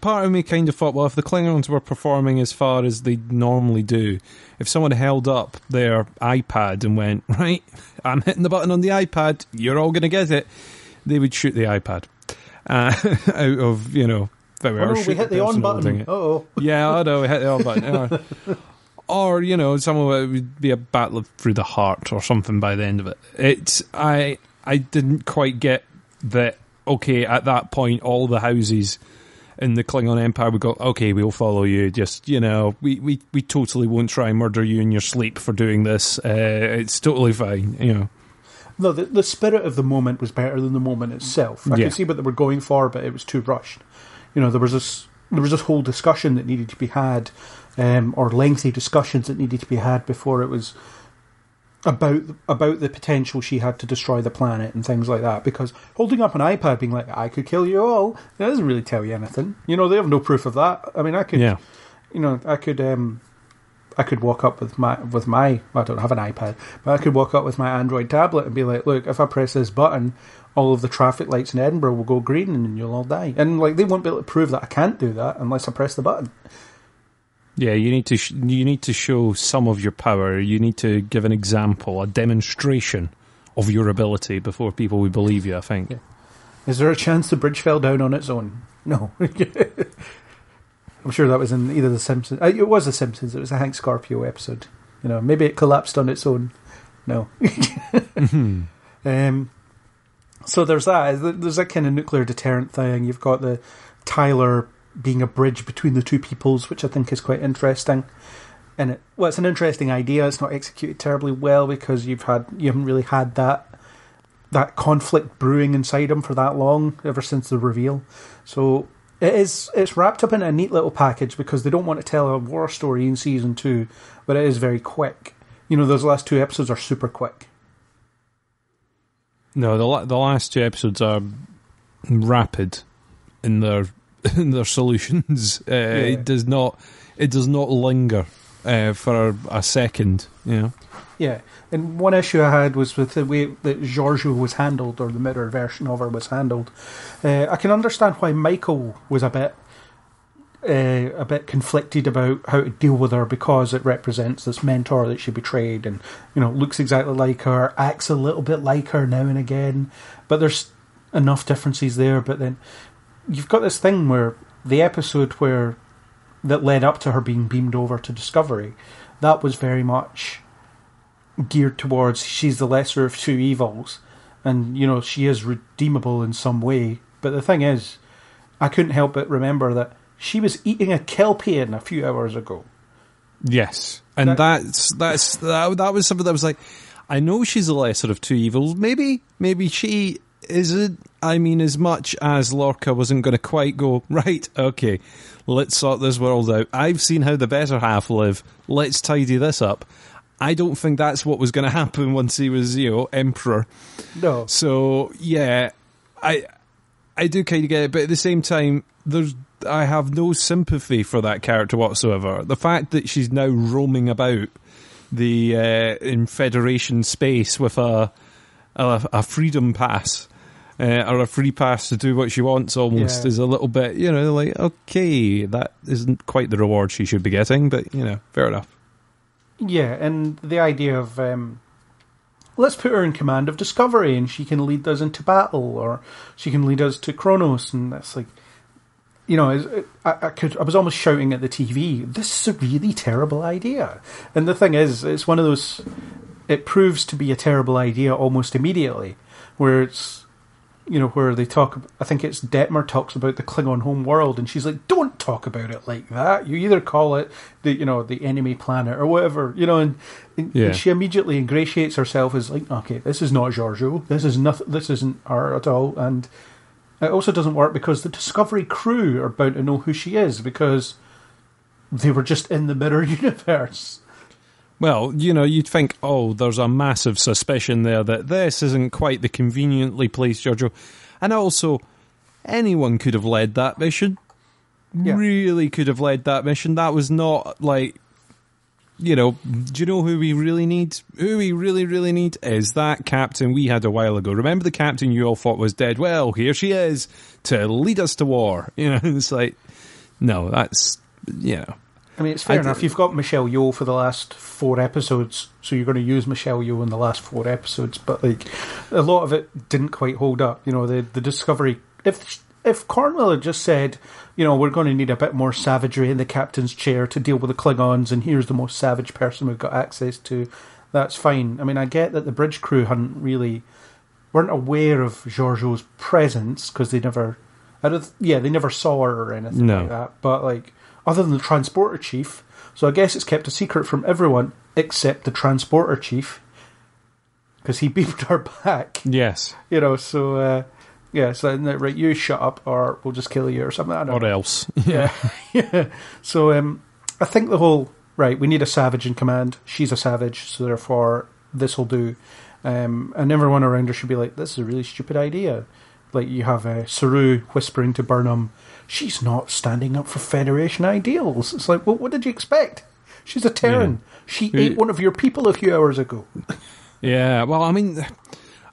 Part of me kind of thought, well, if the Klingons were performing as far as they normally do, if someone held up their iPad and went, right, I'm hitting the button on the iPad, you're all going to get it, they would shoot the iPad out of, we hit the on button. Uh-oh. Yeah, I know, we hit the on button. Or, someone would be a battle through the heart or something by the end of it. I didn't quite get that. Okay, at that point, all the houses in the Klingon Empire would go, okay, we'll follow you. Just, we totally won't try and murder you in your sleep for doing this. It's totally fine, No, the spirit of the moment was better than the moment itself. I could see what they were going for, but it was too rushed. There was this whole discussion that needed to be had, or lengthy discussions that needed to be had before it was about the potential she had to destroy the planet and things like that, because holding up an iPad being like, I could kill you all, that doesn't really tell you anything. They have no proof of that. I mean, I could I could walk up with my I don't have an iPad, but I could walk up with my Android tablet and be like, look, if I press this button, all of the traffic lights in Edinburgh will go green and you'll all die. And they won't be able to prove that I can't do that unless I press the button. Yeah, you need to show some of your power. You need to give an example, a demonstration of your ability before people would believe you, I think. Yeah. Is there a chance the bridge fell down on its own? No. I'm sure that was in either The Simpsons. It was The Simpsons. It was a Hank Scorpio episode. Maybe it collapsed on its own. No. Mm-hmm. So there's that. There's that kind of nuclear deterrent thing. You've got the Tyler being a bridge between the two peoples, which I think is quite interesting. and it's an interesting idea. It's not executed terribly well because you haven't really had that conflict brewing inside him for that long, ever since the reveal. So it's wrapped up in a neat little package because they don't want to tell a war story in season 2, but it is very quick. Those last 2 episodes are super quick. No, the last 2 episodes are rapid in their solutions. It does not linger for a second. Yeah, and one issue I had was with the way that Georgiou was handled, or the mirror version of her was handled. I can understand why Michael was a bit conflicted about how to deal with her, because it represents this mentor that she betrayed, and looks exactly like her, acts a little bit like her now and again, but there's enough differences there. But then you've got this thing where the episode that led up to her being beamed over to Discovery, that was very much geared towards she's the lesser of two evils, and she is redeemable in some way. But the thing is, I couldn't help but remember that she was eating a Kelpian a few hours ago. Yes, and that was something that was like, I know she's the lesser of two evils. Maybe she isn't. I mean, as much as Lorca wasn't going to quite go, right, okay, let's sort this world out. I've seen how the better half live. Let's tidy this up. I don't think that's what was going to happen once he was, Emperor. No. So, yeah, I do kind of get it, but at the same time, I have no sympathy for that character whatsoever. The fact that she's now roaming about in Federation space with a freedom pass, or a free pass to do what she wants almost, is a little bit, like, okay, that isn't quite the reward she should be getting, but, fair enough. Yeah, and the idea of, let's put her in command of Discovery and she can lead us into battle, or she can lead us to Kronos, and that's like, I was almost shouting at the TV, this is a really terrible idea. And the thing is, it's one of those, it proves to be a terrible idea almost immediately, where it's, where they talk, I think it's Detmer talks about the Klingon home world, and she's like, don't talk about it like that. You either call it the enemy planet or whatever, and she immediately ingratiates herself as like, okay, this is not Georgiou. This isn't her at all. And it also doesn't work because the Discovery crew are bound to know who she is because they were just in the mirror universe. Well, you'd think, there's a massive suspicion there that this isn't quite the conveniently placed Georgiou. And also, anyone could have led that mission. Yeah. Really could have led that mission. That was not like, do you know who we really need? Who we really, really need is that captain we had a while ago. Remember the captain you all thought was dead? Well, here she is to lead us to war. It's like, no, that's, I mean, it's fair enough. You've got Michelle Yeoh for the last 4 episodes, so you're going to use Michelle Yeoh in the last 4 episodes. But like, a lot of it didn't quite hold up. The Discovery. If Cornwell had just said, we're going to need a bit more savagery in the captain's chair to deal with the Klingons, and here's the most savage person we've got access to, that's fine. I mean, I get that the bridge crew weren't aware of Georgiou's presence because they never saw her or anything like that. But like, other than the transporter chief, so I guess it's kept a secret from everyone except the transporter chief, because he beamed her back. Yes. So right, you shut up or we'll just kill you or something. I don't know. Or else. Yeah. So I think the whole, right, we need a savage in command. She's a savage, so therefore this will do. And everyone around her should be like, this is a really stupid idea. Like, you have Saru whispering to Burnham, she's not standing up for Federation ideals. It's like, well, what did you expect? She's a Terran. Yeah. She ate one of your people a few hours ago. Yeah, well, I mean,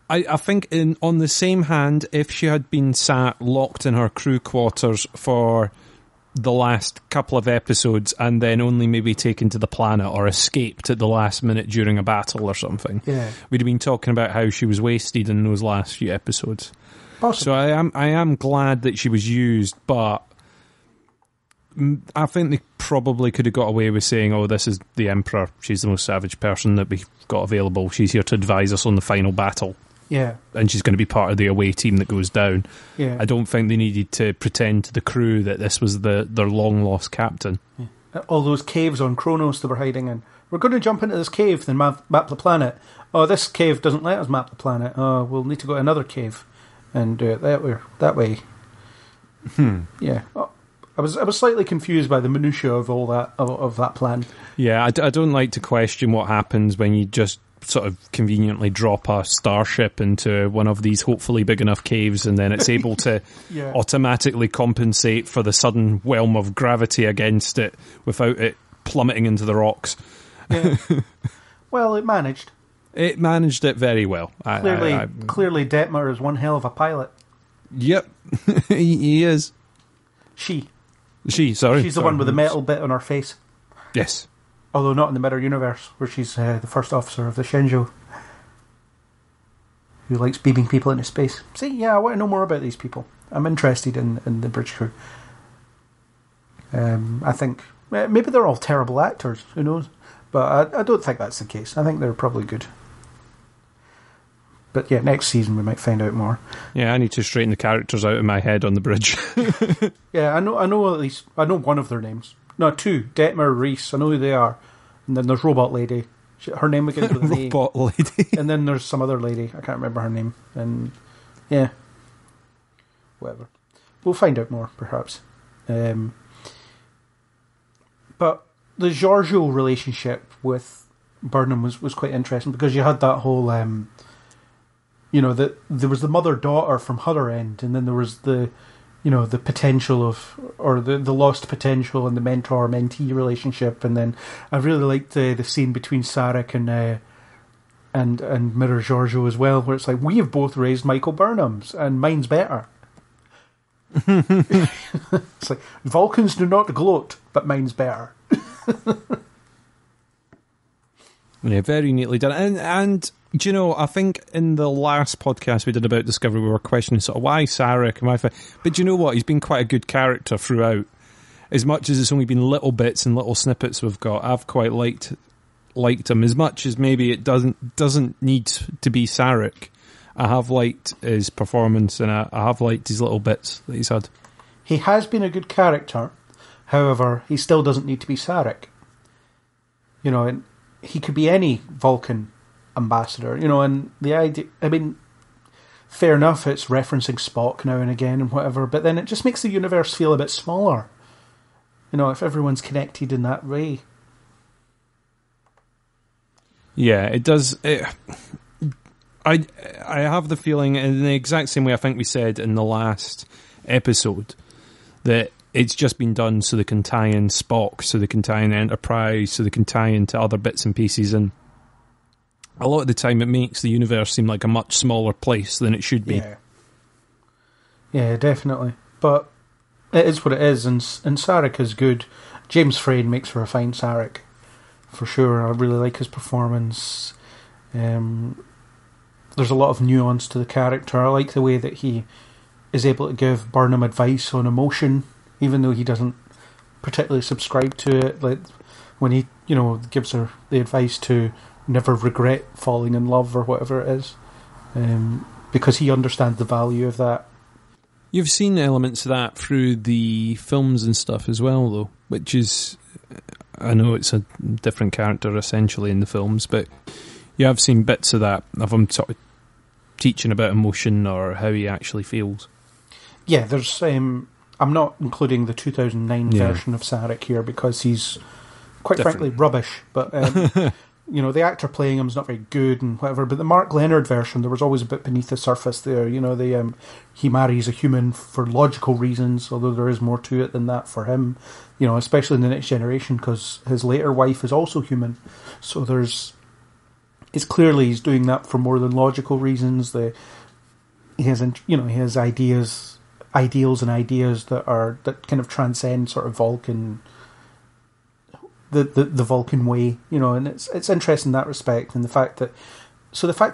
I think on the same hand, if she had been sat locked in her crew quarters for the last couple of episodes and then only maybe taken to the planet or escaped at the last minute during a battle or something, we'd have been talking about how she was wasted in those last few episodes. Possibly. So I am glad that she was used, but I think they probably could have got away with saying, this is the Emperor, she's the most savage person that we've got available, she's here to advise us on the final battle. Yeah. And she's going to be part of the away team that goes down. Yeah. I don't think they needed to pretend to the crew that this was their long-lost captain. Yeah. all those caves on Kronos they were hiding in. We're going to jump into this cave, then map the planet. Oh, this cave doesn't let us map the planet. Oh, we'll need to go to another cave and do it that way. Yeah. Oh, I was slightly confused by the minutiae of all that of that plan. Yeah, I don't like to question what happens when you just sort of conveniently drop a starship into one of these hopefully big enough caves, and then it's able to automatically compensate for the sudden whelm of gravity against it without it plummeting into the rocks. Yeah. Well, it managed. It managed it very well. Clearly, Detmer is one hell of a pilot. Yep, he is. She's the one with the metal bit on her face. Yes. Although not in the Mirror Universe, where she's the first officer of the Shenzhou, who likes beaming people into space. See, yeah, I want to know more about these people. I'm interested in the bridge crew. I think maybe they're all terrible actors, who knows? But I don't think that's the case. I think they're probably good. But yeah, next season we might find out more. Yeah, I need to straighten the characters out of my head on the bridge. Yeah, I know at least, I know one of their names. No, two. Detmer, Reese, I know who they are. And then there's Robot Lady. Her name begins with an A. Robot Lady. And then there's some other lady. I can't remember her name. And yeah. Whatever. We'll find out more, perhaps. But the Georgiou relationship with Burnham was quite interesting, because you had that whole, there was the mother-daughter from her end, and then there was the potential of, or the lost potential, and the mentor-mentee relationship. And then I really liked the scene between Sarek and Mirror Georgiou as well, where it's like, we have both raised Michael Burnhams, and mine's better. It's like, Vulcans do not gloat, but mine's better. Yeah, very neatly done. And do you know, I think in the last podcast we did about Discovery, we were questioning sort of why Sarek and why. But do you know what? He's been quite a good character throughout. As much as it's only been little bits and little snippets we've got, I've quite liked him. As much as maybe it doesn't need to be Sarek, I have liked his performance, and I have liked his little bits that he's had. He has been a good character. However, he still doesn't need to be Sarek. And he could be any Vulcan ambassador, and the idea, I mean, fair enough, it's referencing Spock now and again and whatever, but then it just makes the universe feel a bit smaller, if everyone's connected in that way. Yeah, it does. I have the feeling, in the exact same way I think we said in the last episode, that it's just been done so they can tie in Spock, so they can tie in Enterprise, so they can tie into other bits and pieces, and a lot of the time it makes the universe seem like a much smaller place than it should be. Yeah, definitely. But it is what it is, and Sarek is good. James Frayne makes for a fine Sarek, for sure. I really like his performance. There's a lot of nuance to the character. I like the way that he is able to give Burnham advice on emotion, even though he doesn't particularly subscribe to it. Like when he, gives her the advice to never regret falling in love or whatever it is, because he understands the value of that. You've seen elements of that through the films and stuff as well, though, which is, I know it's a different character essentially in the films, but you have seen bits of that, of him sort of teaching about emotion or how he actually feels. Yeah, there's. I'm not including the 2009 version of Sarek here because he's quite frankly rubbish. But the actor playing him is not very good and whatever. But the Mark Leonard version, there was always a bit beneath the surface there. He marries a human for logical reasons, although there is more to it than that for him. Especially in the Next Generation, because his later wife is also human. So it's clearly he's doing that for more than logical reasons. He has ideals and ideas that kind of transcend sort of Vulcan, the Vulcan way, and it's interesting in that respect, and the fact that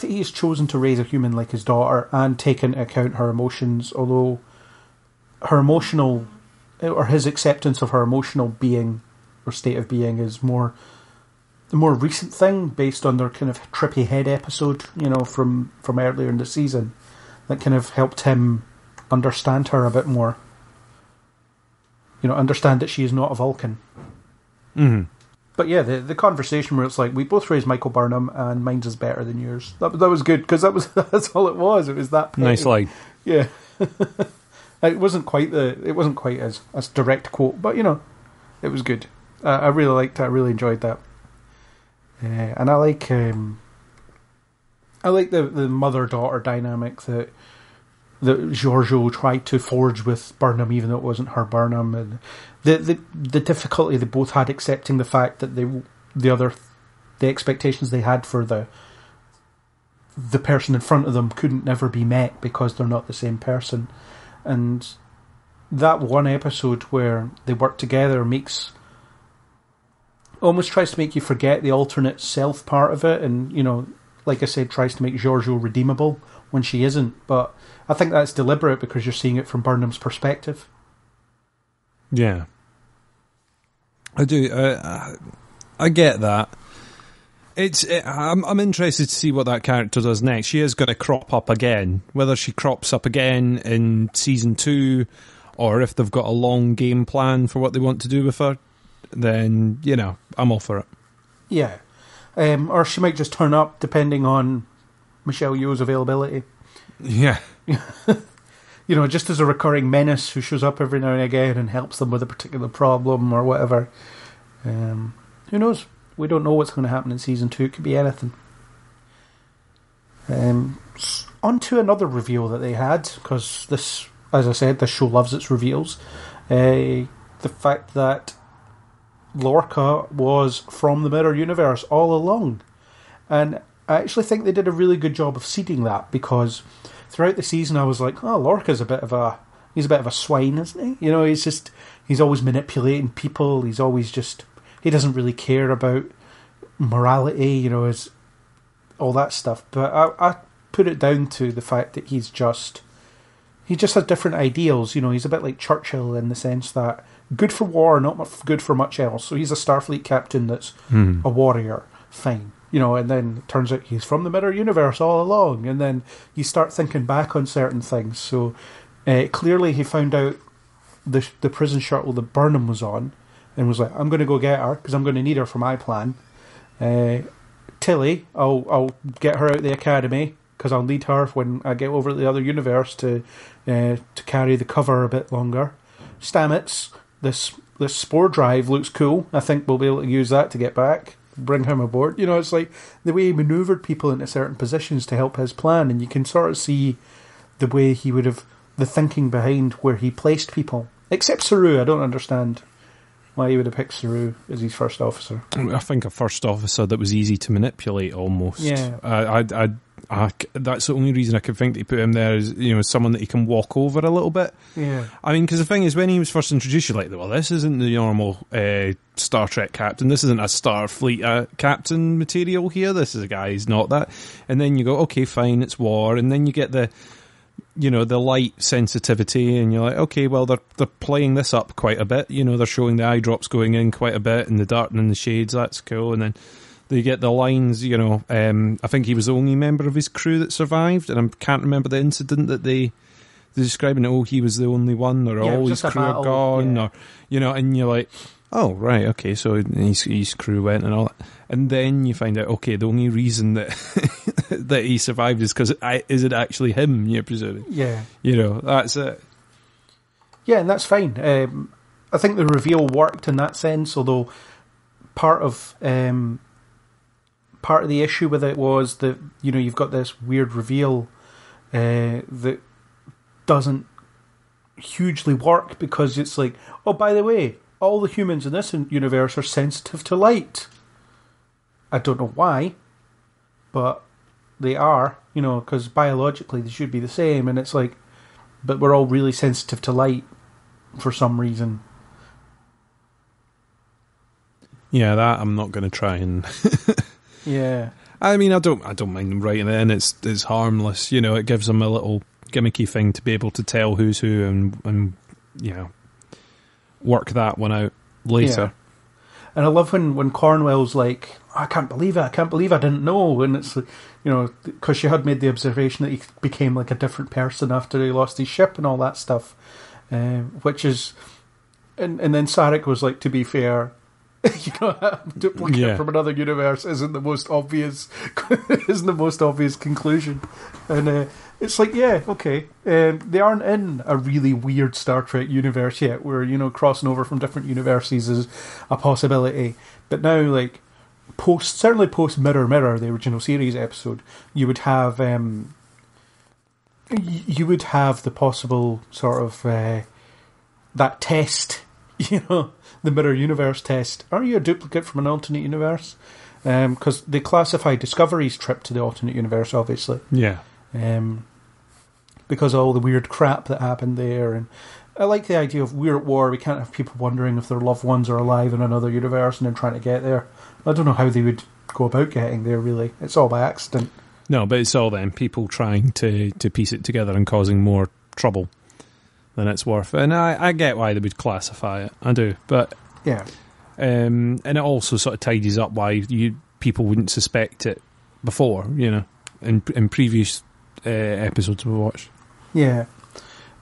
he has chosen to raise a human like his daughter and take into account her emotions, although her emotional, or his acceptance of her emotional being or state of being is the more recent thing, based on their kind of trippy head episode, from earlier in the season, that kind of helped him understand her a bit more. Understand that she is not a Vulcan. But yeah, the conversation where it's like, we both raised Michael Burnham and mine's is better than yours. That was good, because that's all it was. It was that petty. Nice line. Yeah. It wasn't quite as direct quote, but it was good. I really liked it. I really enjoyed that. And I like the mother-daughter dynamic that Georgiou tried to forge with Burnham, even though it wasn't her Burnham, and the difficulty they both had accepting the fact that the expectations they had for the person in front of them couldn't never be met because they're not the same person. And that one episode where they work together almost tries to make you forget the alternate self part of it, and like I said, tries to make Georgiou redeemable when she isn't. But I think that's deliberate because you're seeing it from Burnham's perspective. Yeah, I do. I get that. I'm interested to see what that character does next. She is going to crop up again. Whether she crops up again in season 2, or if they've got a long game plan for what they want to do with her, then I'm all for it. Yeah, or she might just turn up depending on Michelle Yeoh's availability. Yeah. Just as a recurring menace who shows up every now and again and helps them with a particular problem or whatever. Who knows? We don't know what's going to happen in season 2. It could be anything. On to another reveal that they had, because this, as I said, this show loves its reveals. The fact that Lorca was from the Mirror Universe all along. And I actually think they did a really good job of seeding that, because throughout the season I was like, Lorca's a bit of a swine, isn't he? He's always manipulating people. He's always he doesn't really care about morality, all that stuff. But I put it down to the fact that he just has different ideals. He's a bit like Churchill in the sense that good for war, not good for much else. So he's a Starfleet captain that's a warrior, fine. And then it turns out he's from the Mirror Universe all along. And then you start thinking back on certain things. So clearly he found out the prison shuttle that Burnham was on, and was like, I'm going to go get her because I'm going to need her for my plan. Tilly, I'll get her out of the academy because I'll need her when I get over to the other universe to carry the cover a bit longer. Stamets, this spore drive looks cool. I think we'll be able to use that to get back, bring him aboard. It's like the way he manoeuvred people into certain positions to help his plan, and you can sort of see the way he would have, the thinking behind where he placed people. Except Saru, I don't understand why he would have picked Saru as his first officer. I think a first officer that was easy to manipulate, almost. Yeah. That's the only reason I could think that he put him there is, someone that he can walk over a little bit. Yeah. I mean, because the thing is, when he was first introduced, you're like, well, this isn't the normal Star Trek captain. This isn't a Starfleet captain material here. This is a guy who's not that. And then you go, okay, fine, it's war. And then you get the light sensitivity, and you're like, okay, well, they're playing this up quite a bit. They're showing the eye drops going in quite a bit, and the darkening the shades. That's cool. And then they get the lines. I think he was the only member of his crew that survived, and I can't remember the incident that they're describing it. Oh, he was the only one, or all his crew are gone, or and you're like, oh, right, okay, so his crew went and all that. And then you find out, okay, the only reason that that he survived is because is it actually him, you're presuming? Yeah. That's it. Yeah, and that's fine. I think the reveal worked in that sense, although part of the issue with it was that, you've got this weird reveal that doesn't hugely work, because it's like, oh, by the way, all the humans in this universe are sensitive to light. I don't know why, but they are, because biologically they should be the same, and it's like, but we're all really sensitive to light for some reason. Yeah, that I'm not going to try and... Yeah. I mean, I don't mind them writing it in. It's harmless, it gives them a little gimmicky thing to be able to tell who's who and work that one out later. Yeah. And I love when Cornwell's like, I can't believe it, I didn't know. And it's, because she had made the observation that he became like a different person after he lost his ship and all that stuff. Which is, and then Sarek was like, to be fair, A duplicate from another universe isn't the most obvious conclusion. And it's like, yeah, okay. They aren't in a really weird Star Trek universe yet, where, crossing over from different universes is a possibility. But now, like, certainly post Mirror Mirror, the original series episode, you would have the possible sort of that test, the Mirror Universe test. Are you a duplicate from an alternate universe? Because they classify Discovery's trip to the alternate universe, obviously. Yeah. Because of all the weird crap that happened there. And I like the idea of we're at war, we can't have people wondering if their loved ones are alive in another universe and then trying to get there. I don't know how they would go about getting there, really. It's all by accident. No, but it's all them people trying to piece it together and causing more trouble than it's worth. And I get why they would classify it. I do. But yeah. And it also sort of tidies up why people wouldn't suspect it before, in previous episodes we watched. Yeah.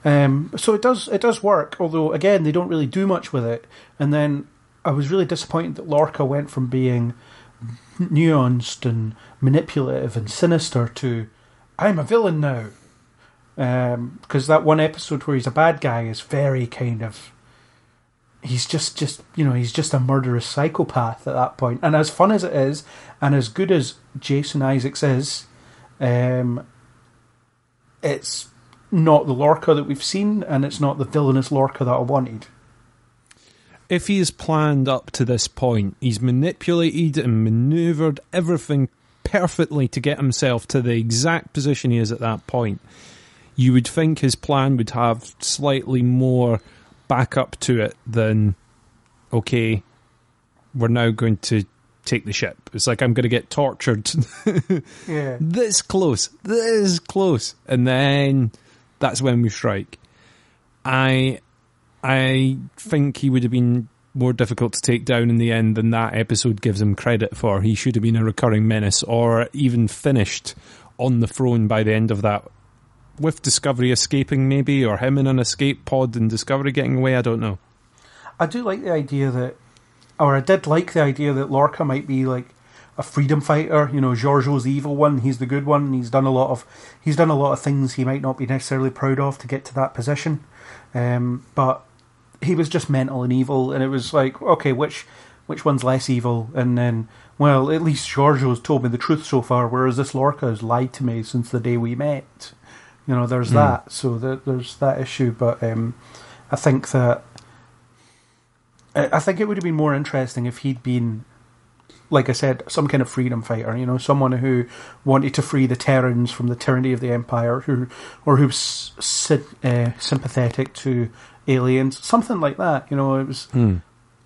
So it does work, although, again, they don't really do much with it. And then I was really disappointed that Lorca went from being nuanced and manipulative and sinister to, I'm a villain now. Because that one episode where he's a bad guy is very kind of... He's just he's just a murderous psychopath at that point. And as fun as it is, and as good as Jason Isaacs is, it's not the Lorca that we've seen, and it's not the villainous Lorca that I wanted. If he has planned up to this point, he's manipulated and manoeuvred everything perfectly to get himself to the exact position he is at that point, you would think his plan would have slightly more back up to it than, okay, we're now going to take the ship. It's like, I'm going to get tortured. Yeah. This close. And then that's when we strike. I think he would have been more difficult to take down in the end than that episode gives him credit for. He should have been a recurring menace, or even finished on the throne by the end of that, with Discovery escaping maybe, or him in an escape pod and Discovery getting away. I don't know. I did like the idea that Lorca might be like a freedom fighter. Georgiou's the evil one, he's the good one, and he's done a lot of things he might not be necessarily proud of to get to that position. But he was just mental and evil, and it was like, okay, which one's less evil? And then, well, at least Georgiou's told me the truth so far, whereas this Lorca has lied to me since the day we met. There's that. So there's that issue. But I think it would have been more interesting if he'd been, like I said, some kind of freedom fighter. Someone who wanted to free the Terrans from the tyranny of the Empire, who was sympathetic to aliens, something like that. It was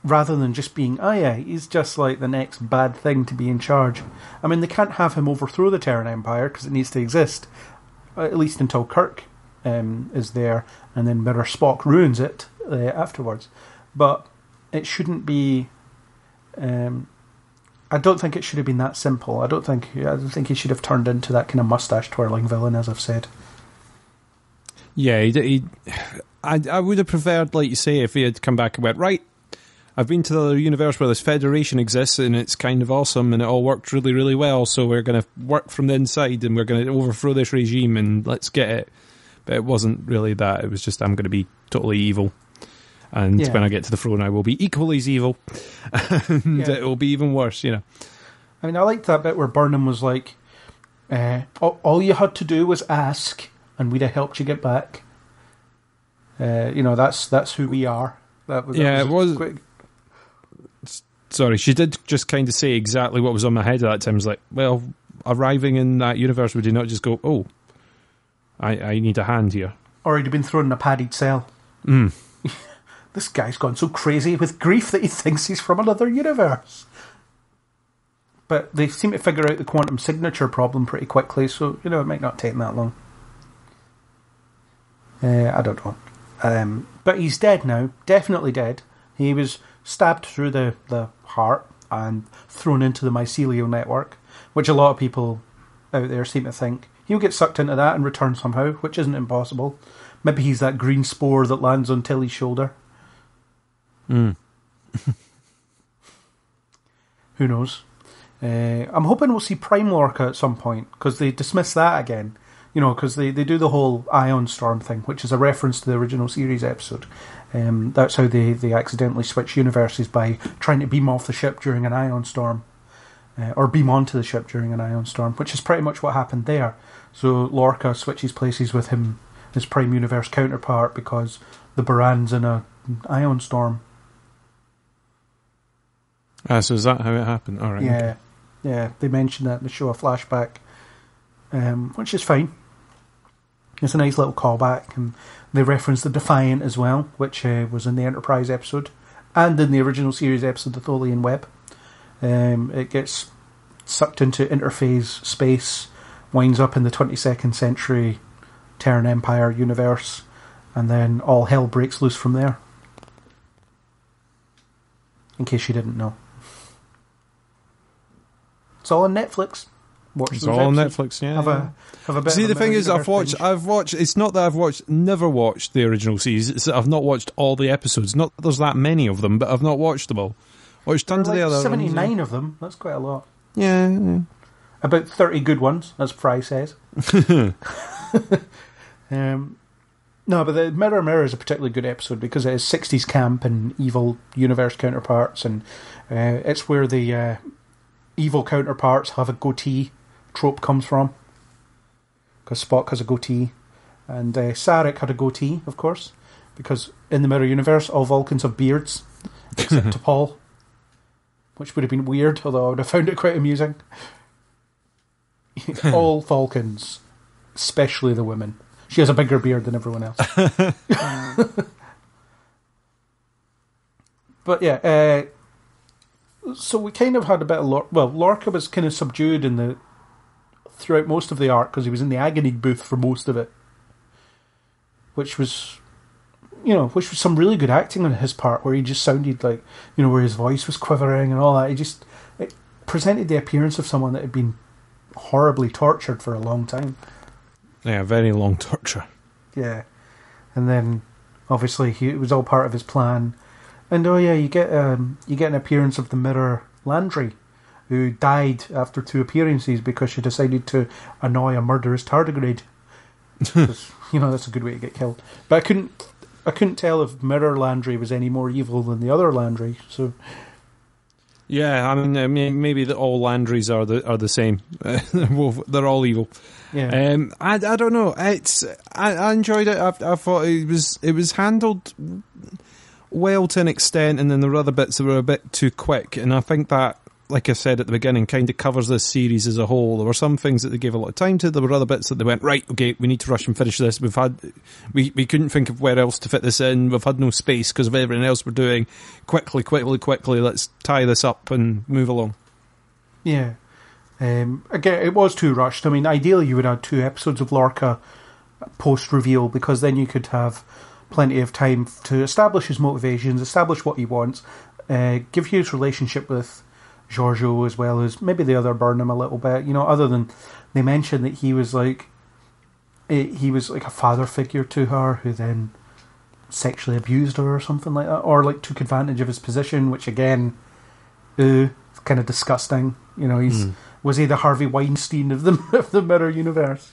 rather than just being, he's just like the next bad thing to be in charge. I mean, they can't have him overthrow the Terran Empire because it needs to exist, at least until Kirk is there, and then Mirror Spock ruins it afterwards. But it shouldn't be. I don't think it should have been that simple. I don't think he should have turned into that kind of mustache twirling villain, as I've said. Yeah, I would have preferred, like you say, if he had come back and went, right, I've been to the universe where this Federation exists and it's kind of awesome and it all worked really, really well, so we're going to work from the inside and we're going to overthrow this regime and let's get it. But it wasn't really that. It was just, I'm going to be totally evil. And when I get to the throne, I will be equally as evil. And it will be even worse, I mean, I liked that bit where Burnham was like, all you had to do was ask and we'd have helped you get back. That's who we are. It was quick. Sorry, she did just kind of say exactly what was on my head at that time. It was like, well, arriving in that universe, would he not just go, oh, I need a hand here? Or he'd have been thrown in a padded cell. This guy's gone so crazy with grief that he thinks he's from another universe. But they seem to figure out the quantum signature problem pretty quickly, so, it might not take that long. I don't know. But he's dead now. Definitely dead. He was stabbed through the heart and thrown into the mycelial network, which a lot of people out there seem to think. He'll get sucked into that and return somehow, which isn't impossible. Maybe he's that green spore that lands on Tilly's shoulder. Who knows? I'm hoping we'll see Prime Lorca at some point, because they dismiss that again. You know, because they do the whole Ion Storm thing, which is a reference to the original series episode. That's how they accidentally switch universes, by trying to beam off the ship during an Ion Storm. Or beam onto the ship during an Ion Storm, which is pretty much what happened there. So Lorca switches places with his Prime Universe counterpart, because the Baran's in an Ion Storm. So is that how it happened? All right. Yeah. Okay. Yeah, they mentioned that in the show, a flashback, which is fine. It's a nice little callback, and they reference the Defiant as well, which was in the Enterprise episode, and in the original series episode, the Tholian Web. It gets sucked into interphase space, winds up in the 22nd century Terran Empire universe, and then all hell breaks loose from there. In case you didn't know. It's all on Netflix. It's all on Netflix, yeah. Have a bit. See, of the thing is, I've watched. It's not that I've never watched the original series. It's that I've not watched all the episodes. Not that there's that many of them, but I've not watched them all. Watched tons of the other 79 ones, of them. That's quite a lot. Yeah. About 30 good ones, as Fry says. No, but the Mirror Mirror is a particularly good episode because it is 60s camp and evil universe counterparts, and it's where the evil counterparts have a goatee trope comes from. Because Spock has a goatee, and Sarek had a goatee, of course, because in the Mirror Universe, all Vulcans have beards, except T'Pol, which would have been weird, although I would have found it quite amusing. All Vulcans, especially the women. She has a bigger beard than everyone else. But yeah, so we kind of had a bit of Lorca was kind of subdued throughout most of the arc because he was in the agony booth for most of it, which was some really good acting on his part, where he just sounded like, where his voice was quivering and all that. It presented the appearance of someone that had been horribly tortured for a long time. Yeah, very long torture. Yeah, and then obviously it was all part of his plan. And you get an appearance of the Mirror Landry, who died after 2 appearances because she decided to annoy a murderous tardigrade. That's a good way to get killed. But I couldn't tell if Mirror Landry was any more evil than the other Landry. So yeah, I mean maybe all Landrys are the same. They're all evil. Yeah. I don't know. I enjoyed it. I thought it was handled well to an extent, and then there were other bits that were a bit too quick. And I think that, like I said at the beginning, kind of covers this series as a whole. There were some things that they gave a lot of time to. There were other bits that they went, right, okay, we need to rush and finish this. We couldn't think of where else to fit this in. We've had no space because of everything else we're doing. Quickly, let's tie this up and move along. Yeah. Again, it was too rushed. I mean, ideally you would add 2 episodes of Lorca post-reveal, because then you could have plenty of time to establish his motivations, establish what he wants, give you his relationship with Georgiou, as well as maybe the other Burnham a little bit. Other than they mentioned that he was like a father figure to her, who then sexually abused her or something like that, or like took advantage of his position, which again, it's kind of disgusting. Was he the Harvey Weinstein of the Mirror Universe?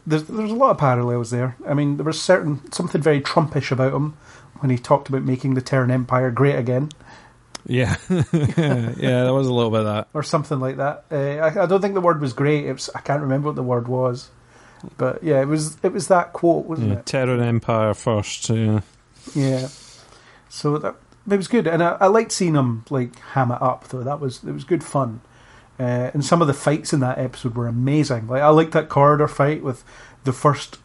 There's a lot of parallels there. I mean, there was something very Trumpish about him when he talked about making the Terran Empire great again. Yeah, yeah, there was a little bit of that, or something like that. I don't think the word was great. I can't remember what the word was, but yeah, it was that quote, wasn't it? Terran Empire first. Yeah. So it was good, and I liked seeing him like ham it up. Though it was good fun. And some of the fights in that episode were amazing. Like, I liked that corridor fight with the first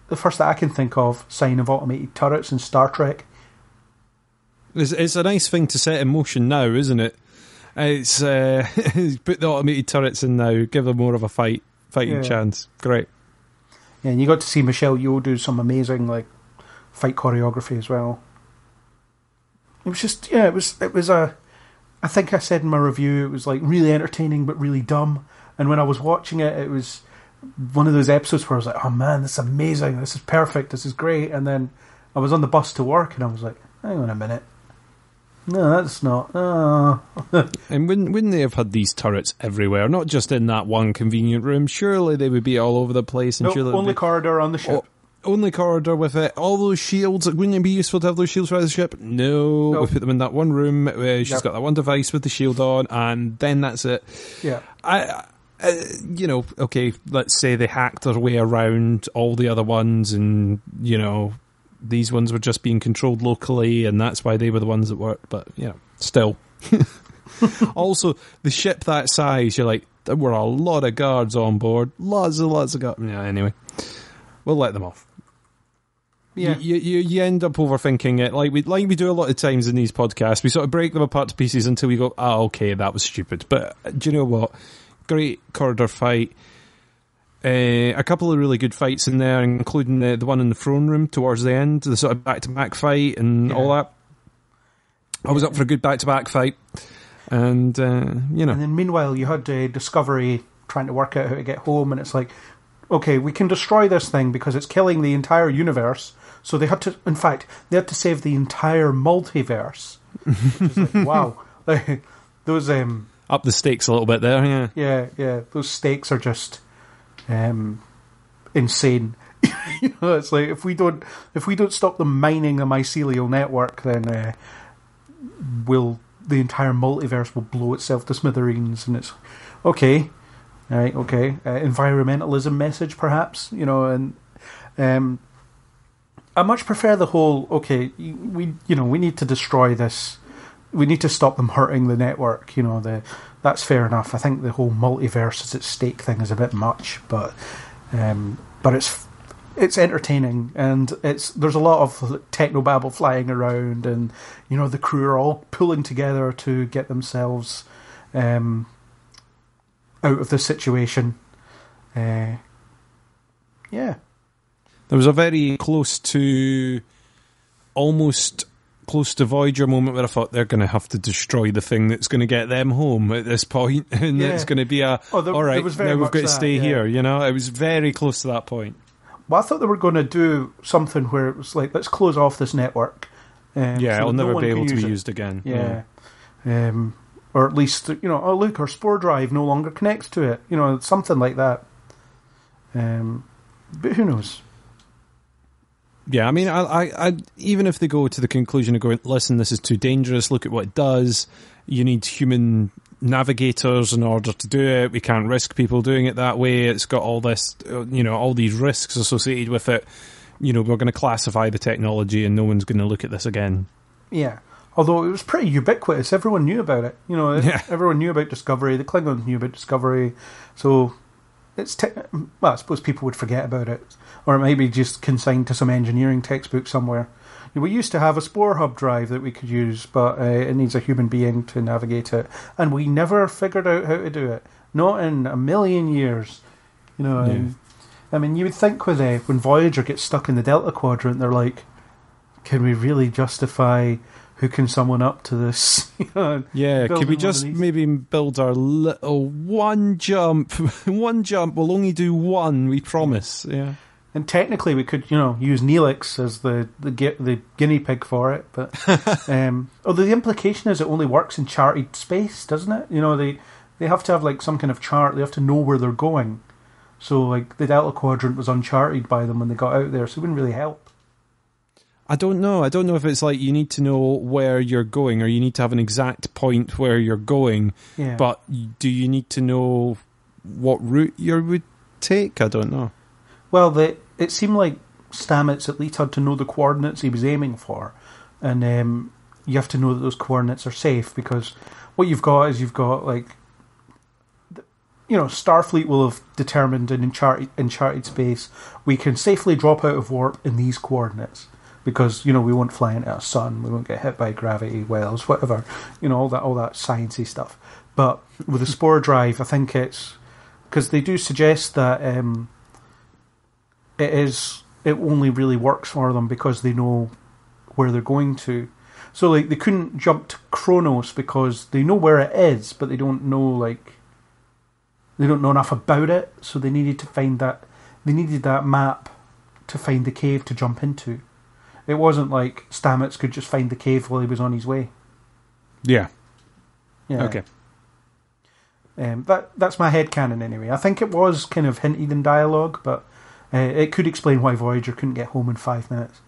that I can think of sign of automated turrets in Star Trek. It's a nice thing to set in motion now, isn't it? It's put the automated turrets in now, give them more of a fighting chance. Great. Yeah, and you got to see Michelle Yeoh do some amazing fight choreography as well. It was just it was a. I think I said in my review it was really entertaining but really dumb. And when I was watching it, it was one of those episodes where I was like, oh man, this is amazing, this is perfect, this is great. And then I was on the bus to work and I was like, hang on a minute. No, that's not. And wouldn't they have had these turrets everywhere, not just in that one convenient room? Surely they would be all over the place. And No, surely only corridor on the ship. Only corridor with it. All those shields. Wouldn't it be useful to have those shields for the ship? No. We put them in that one room. She's got that one device with the shield on, and then that's it. Yeah. Okay, let's say they hacked their way around all the other ones, and, these ones were just being controlled locally, and that's why they were the ones that worked. But, still. Also, the ship that size, you're like, there were a lot of guards on board. Lots of guards. Yeah, anyway. We'll let them off. Yeah. You end up overthinking it, like we do a lot of times in these podcasts. We sort of break them apart to pieces until we go, okay, that was stupid. But do you know what? Great corridor fight. A couple of really good fights in there, including the one in the throne room towards the end, the sort of back-to-back fight and all that. I was up for a good back-to-back fight. And, And then meanwhile, you had Discovery trying to work out how to get home, and it's like, okay, we can destroy this thing because it's killing the entire universe. So they had to save the entire multiverse. Which is like, wow. Those up the stakes a little bit there, yeah. Yeah. Those stakes are just insane. It's like if we don't stop them mining the mycelial network, then the entire multiverse will blow itself to smithereens. And it's okay. Right, okay. Environmentalism message, perhaps, and I much prefer the whole. Okay, we need to destroy this. We need to stop them hurting the network. That's fair enough. I think the whole multiverse is at stake thing is a bit much, but it's entertaining, and there's a lot of technobabble flying around, and the crew are all pulling together to get themselves out of the situation. Yeah. There was a very almost close to Voyager moment where I thought they're going to have to destroy the thing that's going to get them home at this point, and it's going to be all right, now we've got to stay here. It was very close to that point. Well, I thought they were going to do something where it was like, let's close off this network. It'll never be able to be used again. Yeah. Or at least, look, our spore drive no longer connects to it. Something like that. But who knows? Yeah, I mean, I even if they go to the conclusion of going, listen, this is too dangerous, look at what it does, you need human navigators in order to do it, we can't risk people doing it that way, it's got all this, all these risks associated with it, we're going to classify the technology and no one's going to look at this again. Yeah. Although it was pretty ubiquitous, everyone knew about it. Everyone knew about Discovery, the Klingons knew about Discovery, so it's I suppose people would forget about it, or it might be just consigned to some engineering textbook somewhere. We used to have a spore hub drive that we could use, but it needs a human being to navigate it, and we never figured out how to do it. Not in a million years. I mean, you would think with when Voyager gets stuck in the Delta Quadrant, they're like, can we really justify hooking someone up to this? Could we just maybe build our little one jump? One jump, we'll only do one, we promise. Yeah. And technically we could, use Neelix as the guinea pig for it, but although the implication is it only works in charted space, doesn't it? They have to have like some kind of chart, they have to know where they're going. So like the Delta Quadrant was uncharted by them when they got out there, so it wouldn't really help. I don't know if it's like you need to know where you're going, or you need to have an exact point where you're going, but do you need to know what route you would take? I don't know. Well, it seemed like Stamets at least had to know the coordinates he was aiming for, and you have to know that those coordinates are safe, because what you've got is Starfleet will have determined in uncharted space we can safely drop out of warp in these coordinates. Because, we won't fly into a sun, we won't get hit by gravity wells, whatever, all that sciencey stuff. But with the spore drive, I think it's because they do suggest that it only really works for them because they know where they're going to. So they couldn't jump to Kronos because they know where it is, but they don't know they don't know enough about it. So they needed to find that. They needed that map to find the cave to jump into. It wasn't like Stamets could just find the cave while he was on his way. Yeah. Yeah. Okay. That's my headcanon anyway. I think it was kind of hinted in dialogue, but it could explain why Voyager couldn't get home in 5 minutes.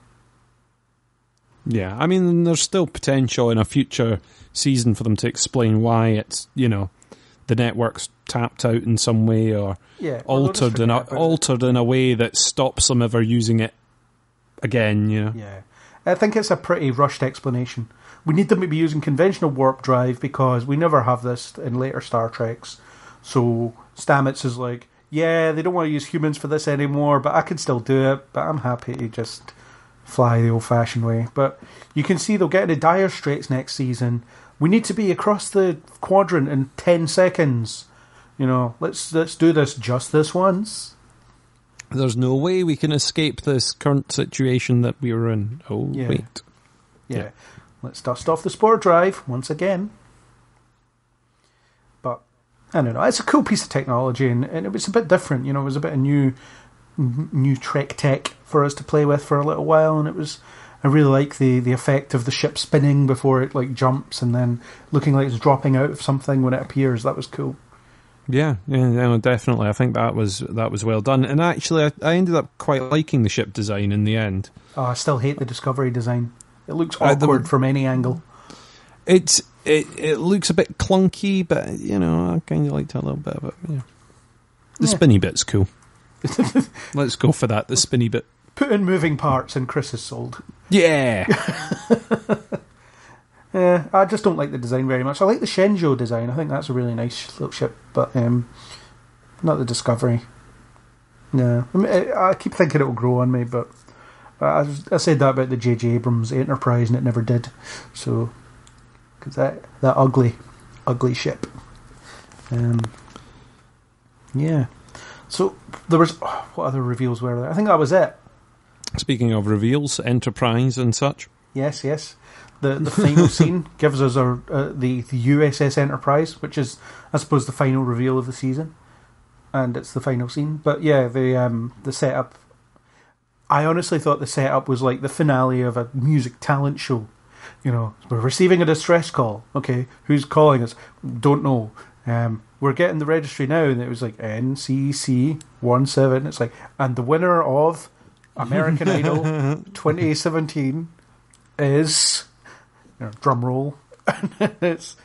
Yeah, I mean, there's still potential in a future season for them to explain why it's, the network's tapped out in some way or altered in a way that stops them ever using it again, Yeah. I think it's a pretty rushed explanation. We need them to be using conventional warp drive because we never have this in later Star Treks. So Stamets is like, yeah, they don't want to use humans for this anymore, but I can still do it, but I'm happy to just fly the old-fashioned way. But you can see they'll get into dire straits next season. We need to be across the quadrant in 10 seconds. Let's do this just this once. There's no way we can escape this current situation that we were in. Oh, Yeah. wait. Yeah. Let's dust off the spore drive once again. But, I don't know. It's a cool piece of technology, and it was a bit different. It was a bit of new Trek tech for us to play with for a little while, and I really like the effect of the ship spinning before it jumps and then looking like it's dropping out of something when it appears. That was cool. Yeah, definitely. I think that was well done. And actually, I ended up quite liking the ship design in the end. Oh, I still hate the Discovery design. It looks awkward from any angle. It looks a bit clunky, but I kind of liked a little bit of it. Yeah. The spinny bit's cool. Let's go for that. The spinny bit. Put in moving parts, and Chris is sold. Yeah. Yeah, I just don't like the design very much. I like the Shenzhou design. I think that's a really nice little ship, but not the Discovery. No, I keep thinking it'll grow on me, but I said that about the J.J. Abrams Enterprise, and it never did. So, because that ugly ship. Yeah. So there was what other reveals were there? I think that was it. Speaking of reveals, Enterprise and such. Yes. The final scene gives us the USS Enterprise, which is, I suppose, the final reveal of the season, and it's the final scene. But yeah, the setup. I honestly thought the setup was like the finale of a music talent show. We're receiving a distress call. Okay, who's calling us? Don't know. We're getting the registry now, and it was like NCC 17. It's like, and the winner of American Idol 2017 is. Drum roll. But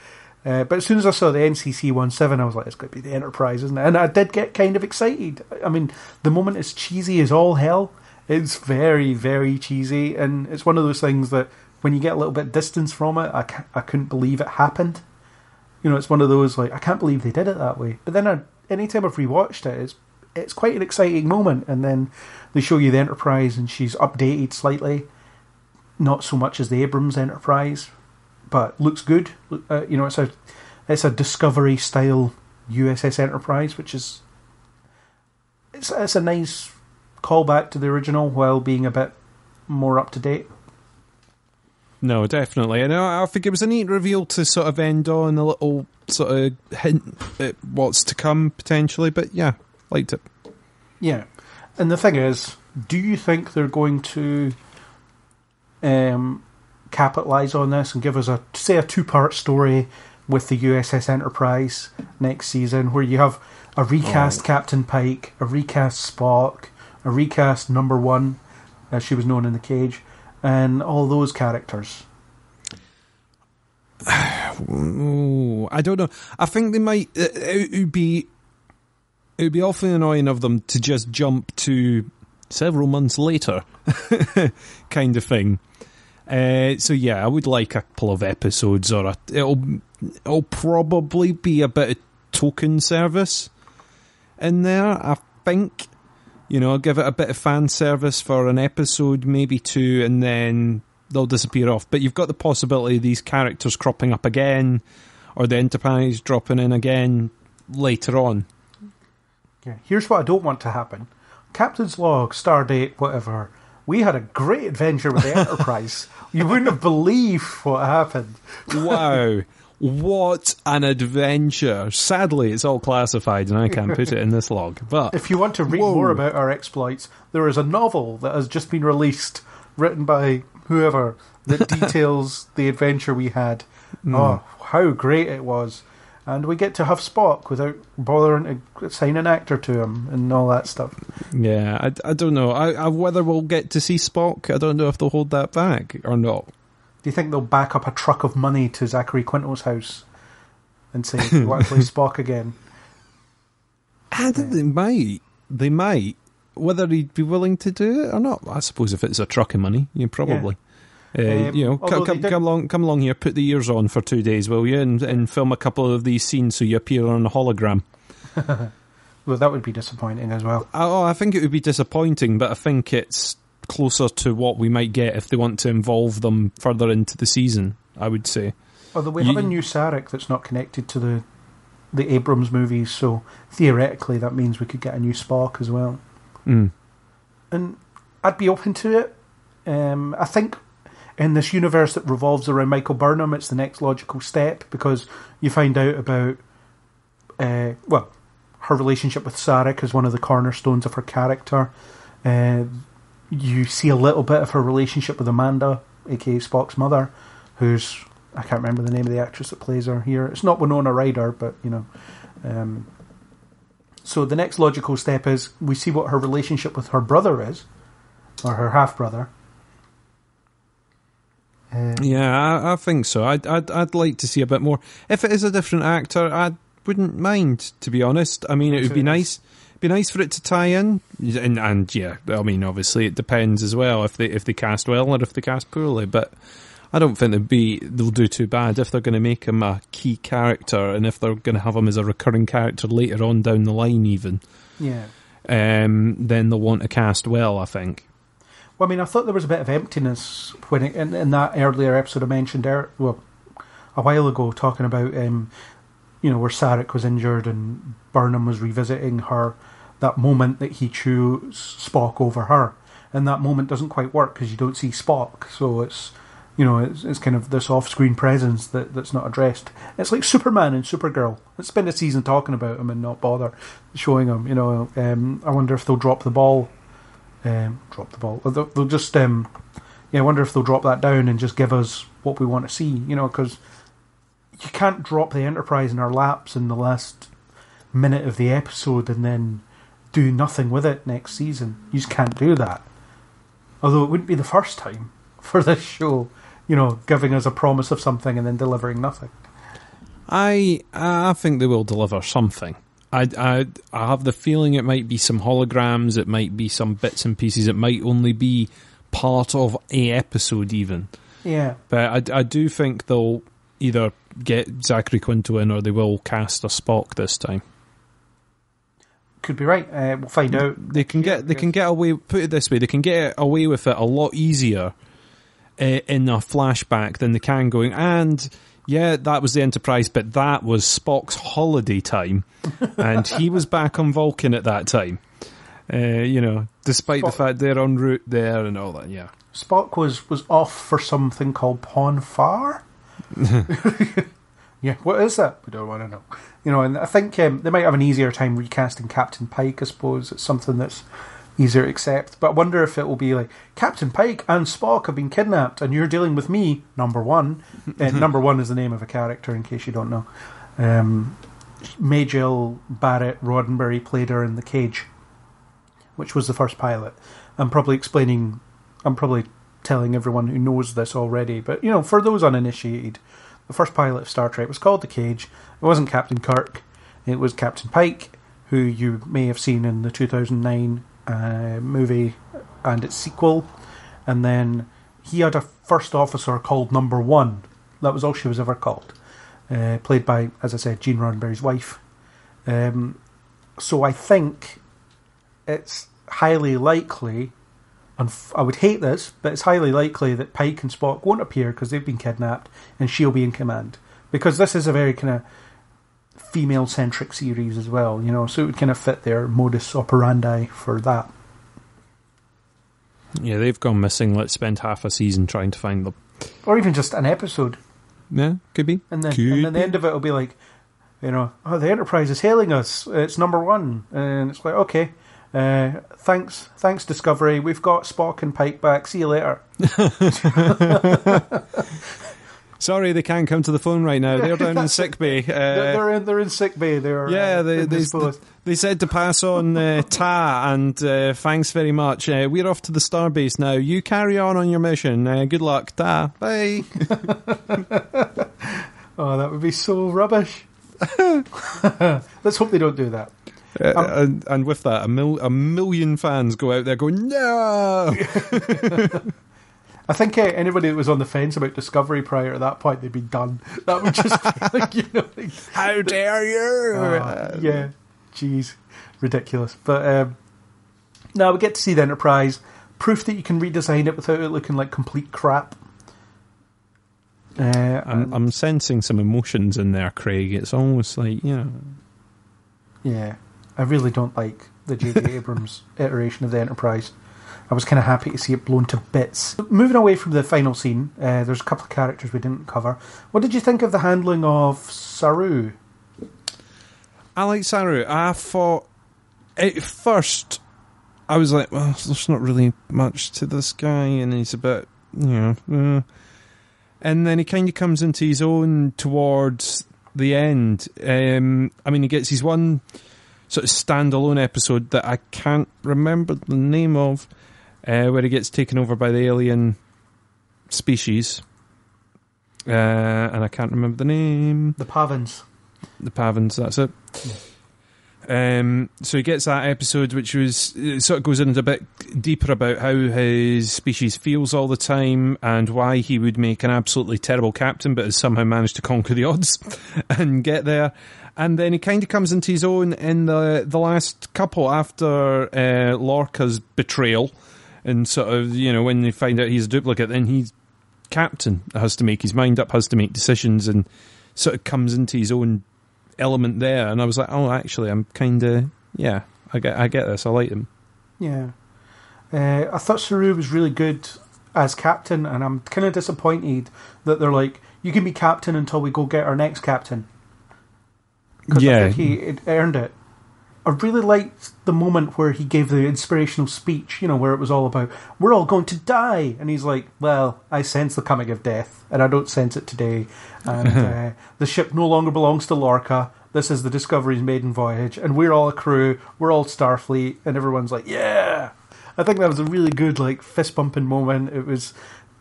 as soon as I saw the NCC 17, I was like, it's going to be the Enterprise, isn't it? And I did get kind of excited. I mean, the moment is cheesy as all hell. It's very, very cheesy, and it's one of those things that when you get a little bit distance from it, I couldn't believe it happened. It's one of those, I can't believe they did it that way. But then anytime I've rewatched it, it's quite an exciting moment, and then they show you the Enterprise, and she's updated slightly. Not so much as the Abrams Enterprise, but looks good. It's a Discovery style USS Enterprise, which is it's a nice callback to the original while being a bit more up to date. No, definitely. And I think it was a neat reveal to sort of end on, a little sort of hint at what's to come potentially. But yeah, liked it. Yeah, and the thing is, do you think they're going to capitalise on this and give us a 2-part story with the USS Enterprise next season, where you have a recast Captain Pike, a recast Spock, a recast Number One, as she was known in the cage, and all those characters? Ooh, I don't know. I think they might. It would be awfully annoying of them to just jump to several months later, kind of thing. So yeah, I would like a couple of episodes, or it'll probably be a bit of token service in there. I think, I'll give it a bit of fan service for an episode, maybe 2, and then they'll disappear off. But you've got the possibility of these characters cropping up again, or the Enterprise dropping in again later on. Yeah. Here's what I don't want to happen: Captain's log, stardate, whatever. We had a great adventure with the Enterprise. You wouldn't have believed what happened. Wow. What an adventure. Sadly, it's all classified and I can't put it in this log. But if you want to read more about our exploits, there is a novel that has just been released, written by whoever, that details the adventure we had. Oh, how great it was. And we get to have Spock without bothering to assign an actor to him and all that stuff. Yeah, I don't know. I whether we'll get to see Spock, I don't know if they'll hold that back or not. Do you think they'll back up a truck of money to Zachary Quinto's house and say, you want to play Spock again? I think they might. They might. Whether he'd be willing to do it or not, I suppose if it's a truck of money, probably. Yeah. Come along here, put the ears on for 2 days, will you, and film a couple of these scenes so you appear on a hologram. Well, that would be disappointing as well. Oh, I think it would be disappointing, but I think it's closer to what we might get if they want to involve them further into the season, I would say. Although we have a new Sarek that's not connected to the Abrams movies, so theoretically that means we could get a new Spock as well. Mm. And I'd be open to it. I think in this universe that revolves around Michael Burnham, it's the next logical step, because you find out about her relationship with Sarek as one of the cornerstones of her character. You see a little bit of her relationship with Amanda, aka Spock's mother, who's, I can't remember the name of the actress that plays her here. It's not Winona Ryder, but so the next logical step is we see what her relationship with her brother is, or her half brother. Yeah, I think so. I'd like to see a bit more. If it is a different actor, I wouldn't mind, to be honest. I mean, it would be nice. Be nice for it to tie in, and yeah, I mean, obviously it depends as well if they cast well or if they cast poorly. But I don't think they'll do too bad if they're going to make him a key character, and if they're going to have him as a recurring character later on down the line, even. Yeah. Then they'll want to cast well, I think. Well, I mean, I thought there was a bit of emptiness when in that earlier episode I mentioned a while ago, talking about where Sarek was injured and Burnham was revisiting that moment that he chose Spock over her, and that moment doesn't quite work because you don't see Spock, so it's kind of this off-screen presence that's not addressed. It's like Superman and Supergirl. Let's spend a season talking about him and not bother showing him. I wonder if they'll drop the ball. They'll just. I wonder if they'll drop that down and just give us what we want to see. Because you can't drop the Enterprise in our laps in the last minute of the episode and then do nothing with it next season. You just can't do that. Although it wouldn't be the first time for this show, giving us a promise of something and then delivering nothing. I think they will deliver something. I have the feeling it might be some holograms, it might be some bits and pieces, it might only be part of a episode even. Yeah. But I do think they'll either get Zachary Quinto in or they will cast a Spock this time. Could be right. We'll find out. They can get away. Put it this way: they can get away with it a lot easier in a flashback than they can going. And yeah, that was the Enterprise, but that was Spock's holiday time, and he was back on Vulcan at that time. Despite the fact they're en route there and all that. Yeah, Spock was off for something called Ponfar. Yeah, what is that? We don't want to know. And I think they might have an easier time recasting Captain Pike, I suppose. It's something that's easier to accept. But I wonder if it will be like, Captain Pike and Spock have been kidnapped and you're dealing with me, number one. Number one is the name of a character, in case you don't know. Majel Barrett Roddenberry played her in The Cage, which was the first pilot. I'm probably telling everyone who knows this already, but, for those uninitiated, the first pilot of Star Trek was called The Cage. It wasn't Captain Kirk. It was Captain Pike, who you may have seen in the 2009 movie and its sequel. And then he had a first officer called Number One. That was all she was ever called. Played by, as I said, Gene Roddenberry's wife. So I think it's highly likely, and I would hate this, but it's highly likely that Pike and Spock won't appear because they've been kidnapped and she'll be in command. Because this is a very kind of female-centric series as well, so it would kind of fit their modus operandi for that. Yeah, they've gone missing. Let's spend half a season trying to find them. Or even just an episode. Yeah, could be. And then the end of it will be like, the Enterprise is hailing us. It's Number One. And it's like, okay. Thanks Discovery, we've got Spock and Pike back, see you later. Sorry, they can't come to the phone right now. They're down in sick bay. They're in sick bay. They said to pass on Ta, and thanks very much. We're off to the starbase now. You carry on your mission. Good luck, Ta. Bye. Oh, that would be so rubbish. Let's hope they don't do that. And with that, a million fans go out there going, no! I think anybody that was on the fence about Discovery prior to that point, they'd be done. That would just be like, how dare you? Yeah, jeez, ridiculous. But no, we get to see the Enterprise. Proof that you can redesign it without it looking like complete crap. I'm sensing some emotions in there, Craig. It's almost like, Yeah, I really don't like the J.J. Abrams iteration of the Enterprise. I was kind of happy to see it blown to bits. Moving away from the final scene, there's a couple of characters we didn't cover. What did you think of the handling of Saru? I like Saru. I thought, at first, I was like, well, there's not really much to this guy, and he's a bit, and then he kind of comes into his own towards the end. He gets his one sort of standalone episode that I can't remember the name of, where he gets taken over by the alien species, and I can't remember the name. The Pavans. The Pavans, that's it. So he gets that episode, which sort of goes into a bit deeper about how his species feels all the time and why he would make an absolutely terrible captain, but has somehow managed to conquer the odds and get there. And then he kind of comes into his own in the last couple after Lorca's betrayal, and sort of, when they find out he's a duplicate, then he's captain, has to make his mind up, has to make decisions, and sort of comes into his own element there. And I was like, oh, actually, I'm kind of, I get this, I like him. Yeah. I thought Saru was really good as captain, and I'm kind of disappointed that they're like, you can be captain until we go get our next captain. Because I think he earned it. I really liked the moment where he gave the inspirational speech, where it was all about, we're all going to die. And he's like, well, I sense the coming of death, and I don't sense it today. And the ship no longer belongs to Lorca. This is the Discovery's maiden voyage, and we're all a crew, we're all Starfleet, and everyone's like, yeah! I think that was a really good, fist-bumping moment. It was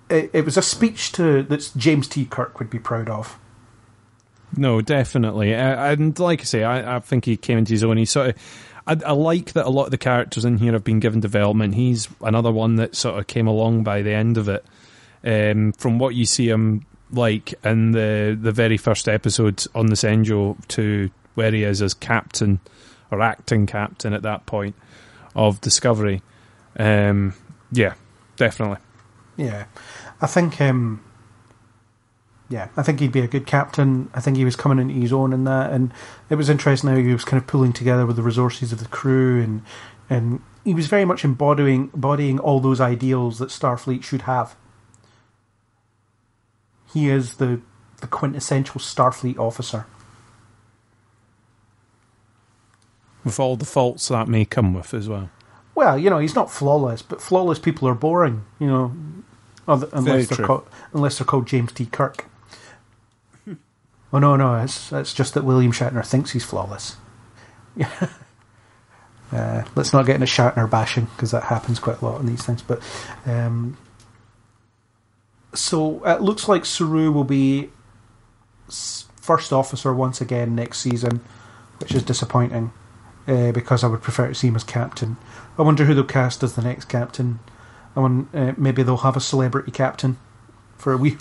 a speech that James T. Kirk would be proud of. No, definitely. And like I say, I think he came into his own. He sort of, I like that a lot of the characters in here have been given development. He's another one that sort of came along by the end of it. From what you see him like in the very first episode on the Senjo to where he is as captain or acting captain at that point of Discovery. Yeah, definitely. Yeah, I think. I think he'd be a good captain. I think he was coming into his own in that, and it was interesting how he was kind of pulling together with the resources of the crew, and he was very much embodying all those ideals that Starfleet should have. He is the quintessential Starfleet officer. With all the faults that may come with as well. Well, he's not flawless, but flawless people are boring, unless they're called James T. Kirk. Oh, no, it's just that William Shatner thinks he's flawless. Let's not get into Shatner bashing, because that happens quite a lot in these things. But so it looks like Saru will be first officer once again next season, which is disappointing, because I would prefer to see him as captain. I wonder who they'll cast as the next captain. Maybe they'll have a celebrity captain for a wee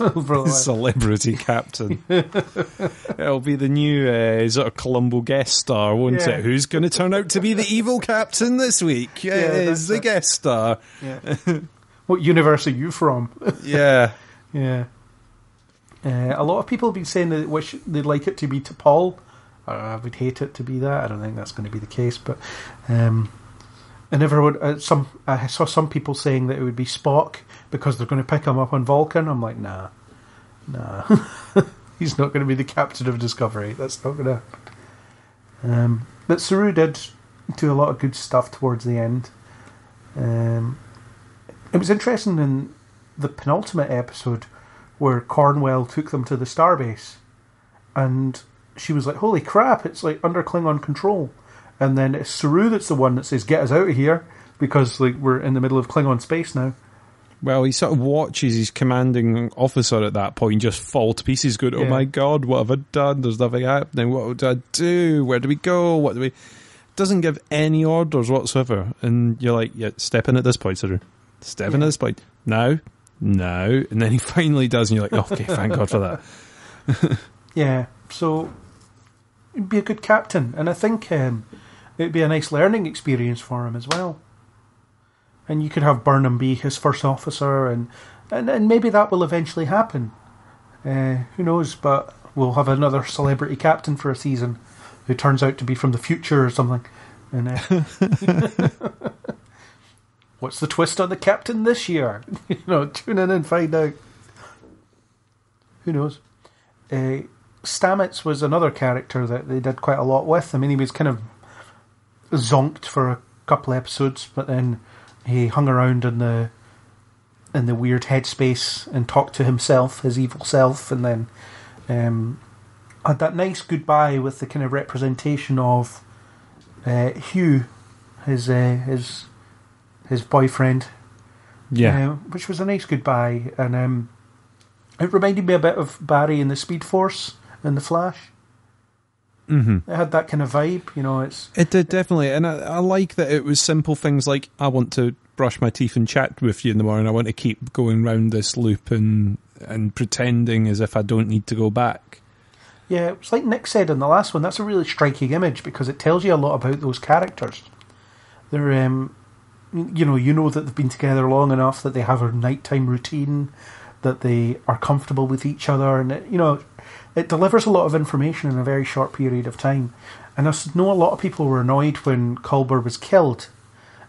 celebrity captain. It'll be the new sort of Columbo guest star, won't it? Who's going to turn out to be the evil captain this week? It's the guest star. Yeah. What universe are you from? Yeah. Yeah. A lot of people have been saying that they'd like it to be T'Pol. I would hate it to be that. I don't think that's going to be the case, but and everyone, I saw some people saying that it would be Spock because they're going to pick him up on Vulcan. I'm like, nah. He's not going to be the captain of Discovery. That's not going to happen. But Saru did do a lot of good stuff towards the end. It was interesting in the penultimate episode where Cornwell took them to the starbase, and she was like, "Holy crap! It's like under Klingon control." And then it's Saru that's the one that says, "Get us out of here," because like we're in the middle of Klingon space now. Well, he sort of watches his commanding officer at that point just fall to pieces, going, "Oh my God, what have I done? There's nothing happening. What would I do? Where do we go? What do we..." Doesn't give any orders whatsoever. And you're like, "Yeah, step in at this point, Saru. Step in at this point. Now. And then he finally does, and you're like, "Oh, okay, thank God for that." Yeah, so he'd be a good captain. And I think it'd be a nice learning experience for him as well. And you could have Burnham be his first officer, and maybe that will eventually happen. Who knows? But we'll have another celebrity captain for a season who turns out to be from the future or something. And what's the twist on the captain this year? Tune in and find out. Who knows? Stamets was another character that they did quite a lot with. I mean, he was kind of zonked for a couple episodes, but then he hung around in the weird headspace and talked to himself, his evil self, and then had that nice goodbye with the kind of representation of Hugh, his boyfriend. Yeah, which was a nice goodbye, and it reminded me a bit of Barry in the Speed Force in the Flash. Mm-hmm. It had that kind of vibe, It did, definitely, and I like that it was simple things like, I want to brush my teeth and chat with you in the morning, I want to keep going round this loop and pretending as if I don't need to go back. Yeah, it was like Nick said in the last one, that's a really striking image, because it tells you a lot about those characters. They're, you know that they've been together long enough, that they have a nighttime routine, that they are comfortable with each other, and it delivers a lot of information in a very short period of time. And I know a lot of people were annoyed when Culber was killed.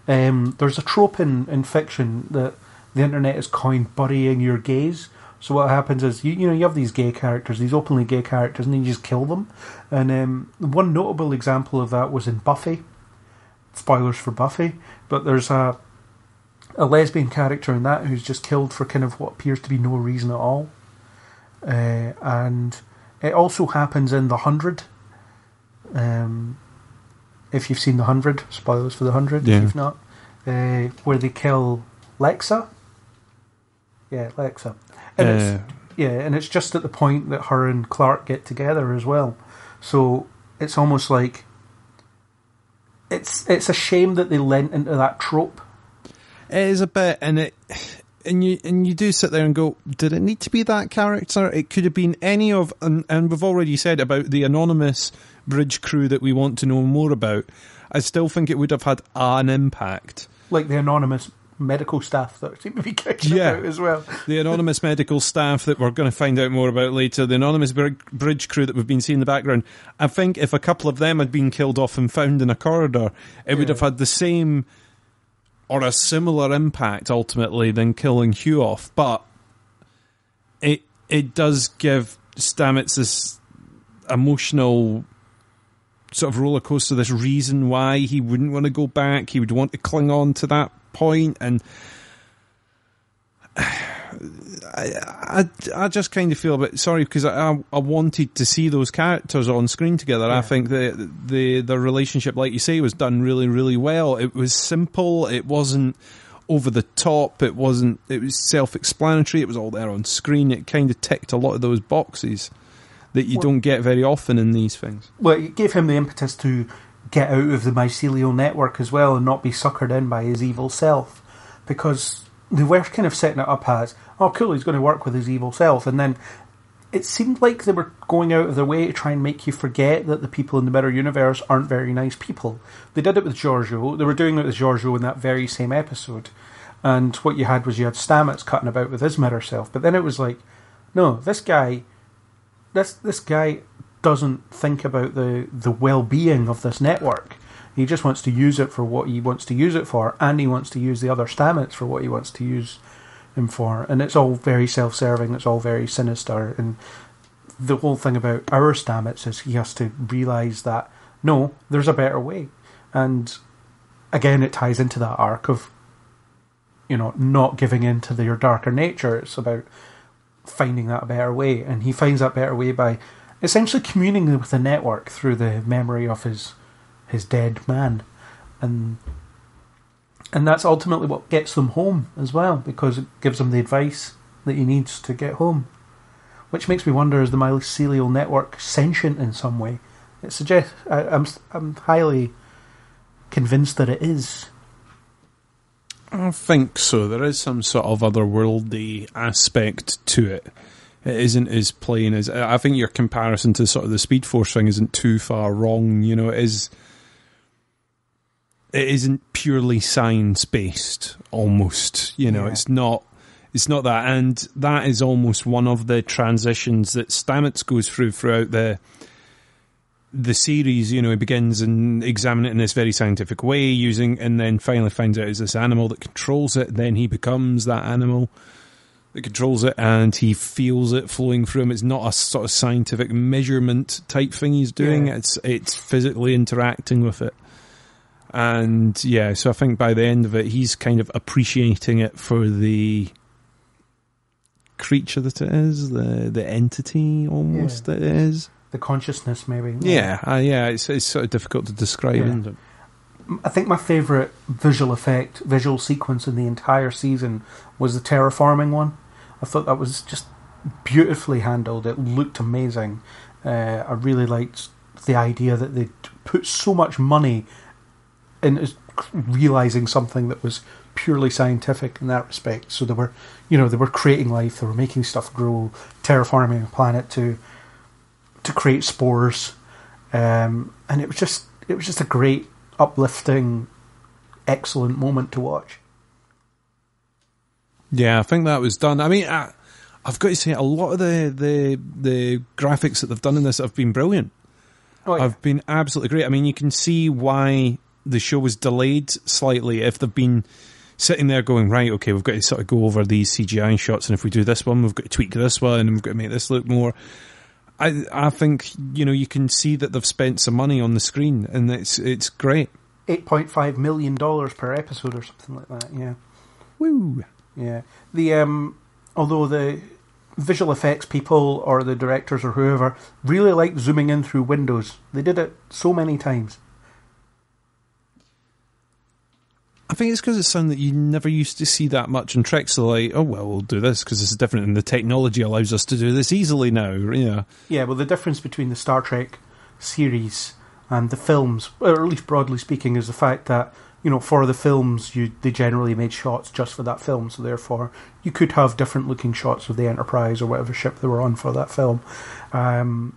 There's a trope in fiction that the internet has coined burying your gays. So what happens is, you have these gay characters, these openly gay characters, and then you just kill them. And one notable example of that was in Buffy. Spoilers for Buffy. But there's a lesbian character in that who's just killed for kind of what appears to be no reason at all. And it also happens in The 100. If you've seen The 100, spoilers for The 100 if you've not. Where they kill Lexa. Yeah, Lexa. And it's just at the point that her and Clark get together as well. So it's almost like it's a shame that they lent into that trope. It is a bit, and you do sit there and go, did it need to be that character? It could have been any of, and we've already said about the anonymous bridge crew that we want to know more about. I still think it would have had an impact. Like the anonymous medical staff that seem to be kicking about as well. The anonymous medical staff that we're going to find out more about later, the anonymous bridge crew that we've been seeing in the background. I think if a couple of them had been killed off and found in a corridor, it would have had the same or a similar impact ultimately than killing Hugh off. But it does give Stamets this emotional sort of roller coaster, this reason why he wouldn't want to go back. He would want to cling on to that point, and I just kind of feel a bit sorry because I wanted to see those characters on screen together. Yeah. I think the relationship, like you say, was done really, really well. It was simple. It wasn't over the top. It was self-explanatory. It was all there on screen. It kind of ticked a lot of those boxes that you don't get very often in these things. Well, it gave him the impetus to get out of the mycelial network as well and not be suckered in by his evil self, because they were kind of setting it up as, oh cool, he's going to work with his evil self, and then it seemed like they were going out of their way to try and make you forget that the people in the mirror universe aren't very nice people. They did it with Georgiou. They were doing it with Georgiou in that very same episode, and what you had Stamets cutting about with his mirror self, but then it was like, no, this guy doesn't think about the well-being of this network. He just wants to use it for what he wants to use it for, and he wants to use the other Stamets for what he wants to use him for. And it's all very self-serving, it's all very sinister, and the whole thing about our Stamets is he has to realise that, no, there's a better way. And again, it ties into that arc of, not giving in to your darker nature. It's about finding that a better way, and he finds that better way by essentially communing with the network through the memory of his dead man, and that's ultimately what gets them home as well, because it gives him the advice that he needs to get home. Which makes me wonder, is the mycelial network sentient in some way? It suggests I'm highly convinced that it is. I think so. There is some sort of otherworldly aspect to it. It isn't as plain as... I think your comparison to sort of the Speed Force thing isn't too far wrong. You know, it isn't purely science-based, almost. You know, It's not that. And that is almost one of the transitions that Stamets goes through throughout the series. You know, he begins and examine it in this very scientific way, and then finally finds out it's this animal that controls it. Then he becomes that animal that controls it, and he feels it flowing through him. It's not a sort of scientific measurement type thing he's doing. Yeah. It's physically interacting with it. And yeah, so I think by the end of it, he's kind of appreciating it for the creature that it is, the entity almost that it is. The consciousness, maybe. Yeah, it's sort of difficult to describe, isn't it? I think my favourite visual sequence in the entire season was the terraforming one. I thought that was just beautifully handled. It looked amazing. I really liked the idea that they put so much money into realising something that was purely scientific in that respect. So they were creating life, they were making stuff grow, terraforming a planet to create spores, and it was just a great, uplifting, excellent moment to watch. Yeah, I think that was done. I mean, I've got to say, a lot of the graphics that they've done in this have been brilliant. Oh, yeah. Have been absolutely great. I mean, you can see why the show was delayed slightly if they've been sitting there going, right, okay, we've got to sort of go over these CGI shots, and if we do this one, we've got to tweak this one, and we've got to make this look more... I think, you know, you can see that they've spent some money on the screen, and it's great. $8.5 million per episode or something like that, yeah. Woo! Yeah. Although the visual effects people or the directors or whoever really liked zooming in through windows. They did it so many times. I think it's because it's something that you never used to see that much in Trek, so like, oh, well, we'll do this because this is different and the technology allows us to do this easily now. Yeah. Yeah, well, the difference between the Star Trek series and the films, or at least broadly speaking, is the fact that, you know, for the films, they generally made shots just for that film, so therefore you could have different looking shots of the Enterprise or whatever ship they were on for that film. And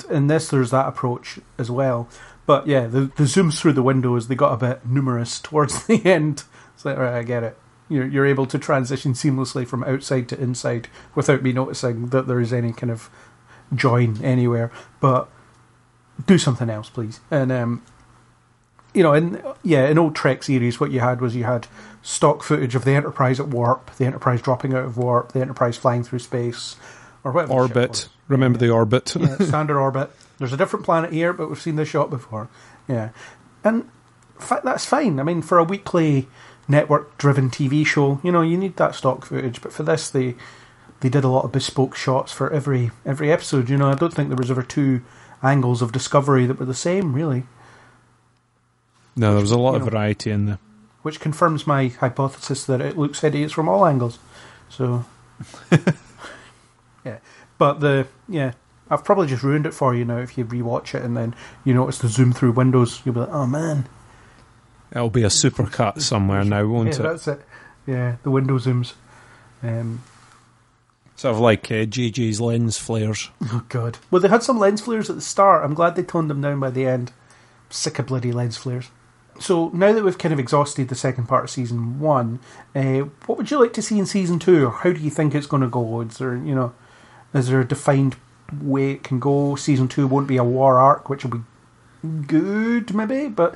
in this, there's that approach as well. But yeah, the zooms through the windows, they got a bit numerous towards the end. It's like, all right, I get it. You're able to transition seamlessly from outside to inside without me noticing that there is any kind of join anywhere. But do something else, please. And you know, in old Trek series, what you had stock footage of the Enterprise at warp, the Enterprise dropping out of warp, the Enterprise flying through space, or whatever. Orbit. Remember the orbit. Yeah, standard orbit. There's a different planet here, but we've seen this shot before. Yeah. And that's fine. I mean, for a weekly network-driven TV show, you know, you need that stock footage. But for this, they did a lot of bespoke shots for every episode. You know, I don't think there was ever two angles of Discovery that were the same, really. No, there was a lot of variety in there. Which confirms my hypothesis that it looks hideous from all angles. So, yeah. But I've probably just ruined it for you now if you rewatch it and then you notice the zoom through windows. You'll be like, oh man. It'll be a supercut somewhere now, won't it? Yeah, that's it. Yeah, the window zooms. Sort of like JJ's lens flares. Oh god. Well, they had some lens flares at the start. I'm glad they toned them down by the end. Sick of bloody lens flares. So now that we've kind of exhausted the second part of season 1, what would you like to see in season 2? Or how do you think it's going to go? Is there a defined way it can go? Season 2 won't be a war arc, which will be good, maybe. But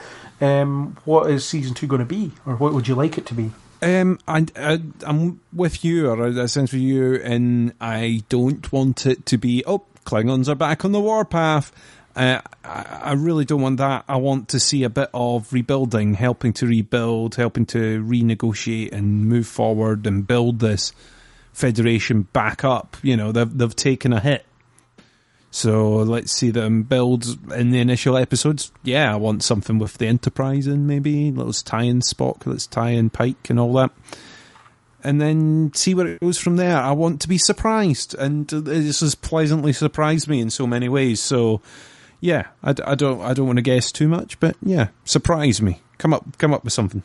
what is season 2 going to be, or what would you like it to be? I'm with you, or I sense with you, and I don't want it to be, Klingons are back on the warpath. I really don't want that. I want to see a bit of rebuilding, helping to rebuild, helping to renegotiate and move forward and build this Federation back up. You know, they've taken a hit. So let's see them build in the initial episodes. Yeah, I want something with the Enterprise in, maybe. Let's tie in Spock, let's tie in Pike and all that. And then see where it goes from there. I want to be surprised, and this has pleasantly surprised me in so many ways. So, yeah, I don't want to guess too much, but yeah, surprise me. Come up with something.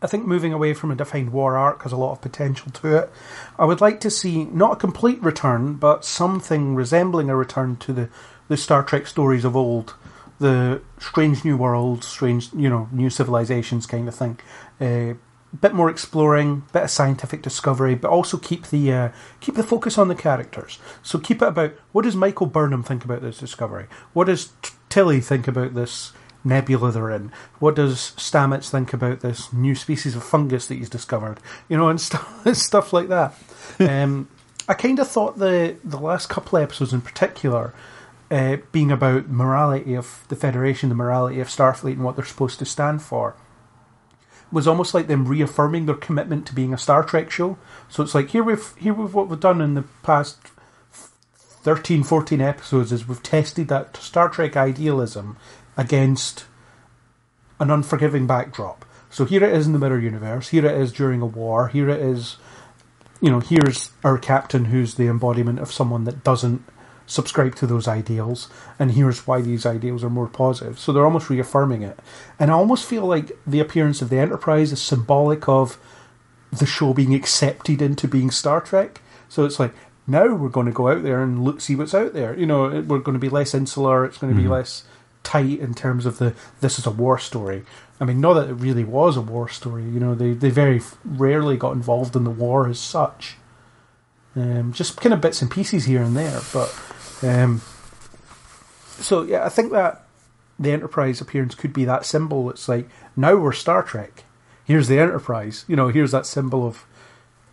I think moving away from a defined war arc has a lot of potential to it. I would like to see not a complete return, but something resembling a return to the Star Trek stories of old, the strange new worlds, strange new civilizations kind of thing. Bit more exploring, bit of scientific discovery, but also keep the focus on the characters. So keep it about, what does Michael Burnham think about this discovery? What does Tilly think about this nebula they're in? What does Stamets think about this new species of fungus that he's discovered? And stuff like that. I kind of thought the last couple of episodes in particular, being about morality of the Federation, the morality of Starfleet and what they're supposed to stand for, was almost like them reaffirming their commitment to being a Star Trek show. So it's like, here we've what we've done in the past 13, 14 episodes is we've tested that Star Trek idealism against an unforgiving backdrop. So here it is in the mirror universe, here it is during a war, here it is, here's our captain who's the embodiment of someone that doesn't subscribe to those ideals, and here's why these ideals are more positive. So they're almost reaffirming it. And I almost feel like the appearance of the Enterprise is symbolic of the show being accepted into being Star Trek. So it's like, now we're going to go out there and see what's out there. We're going to be less insular, it's going to be less tight in terms of this is a war story. I mean, not that it really was a war story. They very rarely got involved in the war as such. Just kind of bits and pieces here and there, but so yeah, I think that the Enterprise appearance could be that symbol. It's like, now we're Star Trek. Here's the Enterprise. Here's that symbol of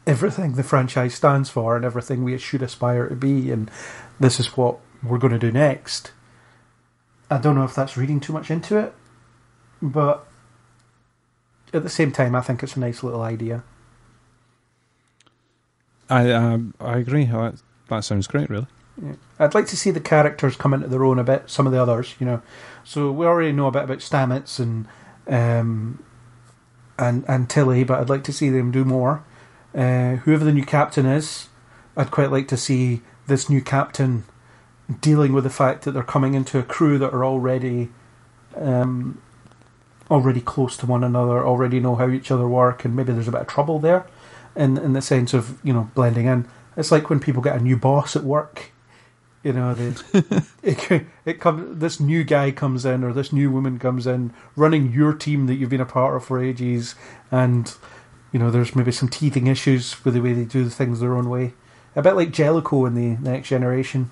everything the franchise stands for and everything we should aspire to be, and this is what we're going to do next. I don't know if that's reading too much into it, but at the same time, I think it's a nice little idea. I agree. That sounds great, really. Yeah. I'd like to see the characters come into their own a bit, some of the others, So we already know a bit about Stamets and Tilly, but I'd like to see them do more. Whoever the new captain is, I'd quite like to see this new captain dealing with the fact that they're coming into a crew that are already close to one another, already know how each other work, and maybe there's a bit of trouble there in the sense of, blending in. It's like when people get a new boss at work. This new guy comes in, or this new woman comes in, running your team that you've been a part of for ages, and there's maybe some teething issues with the way they do things their own way. A bit like Jellicoe in the Next Generation,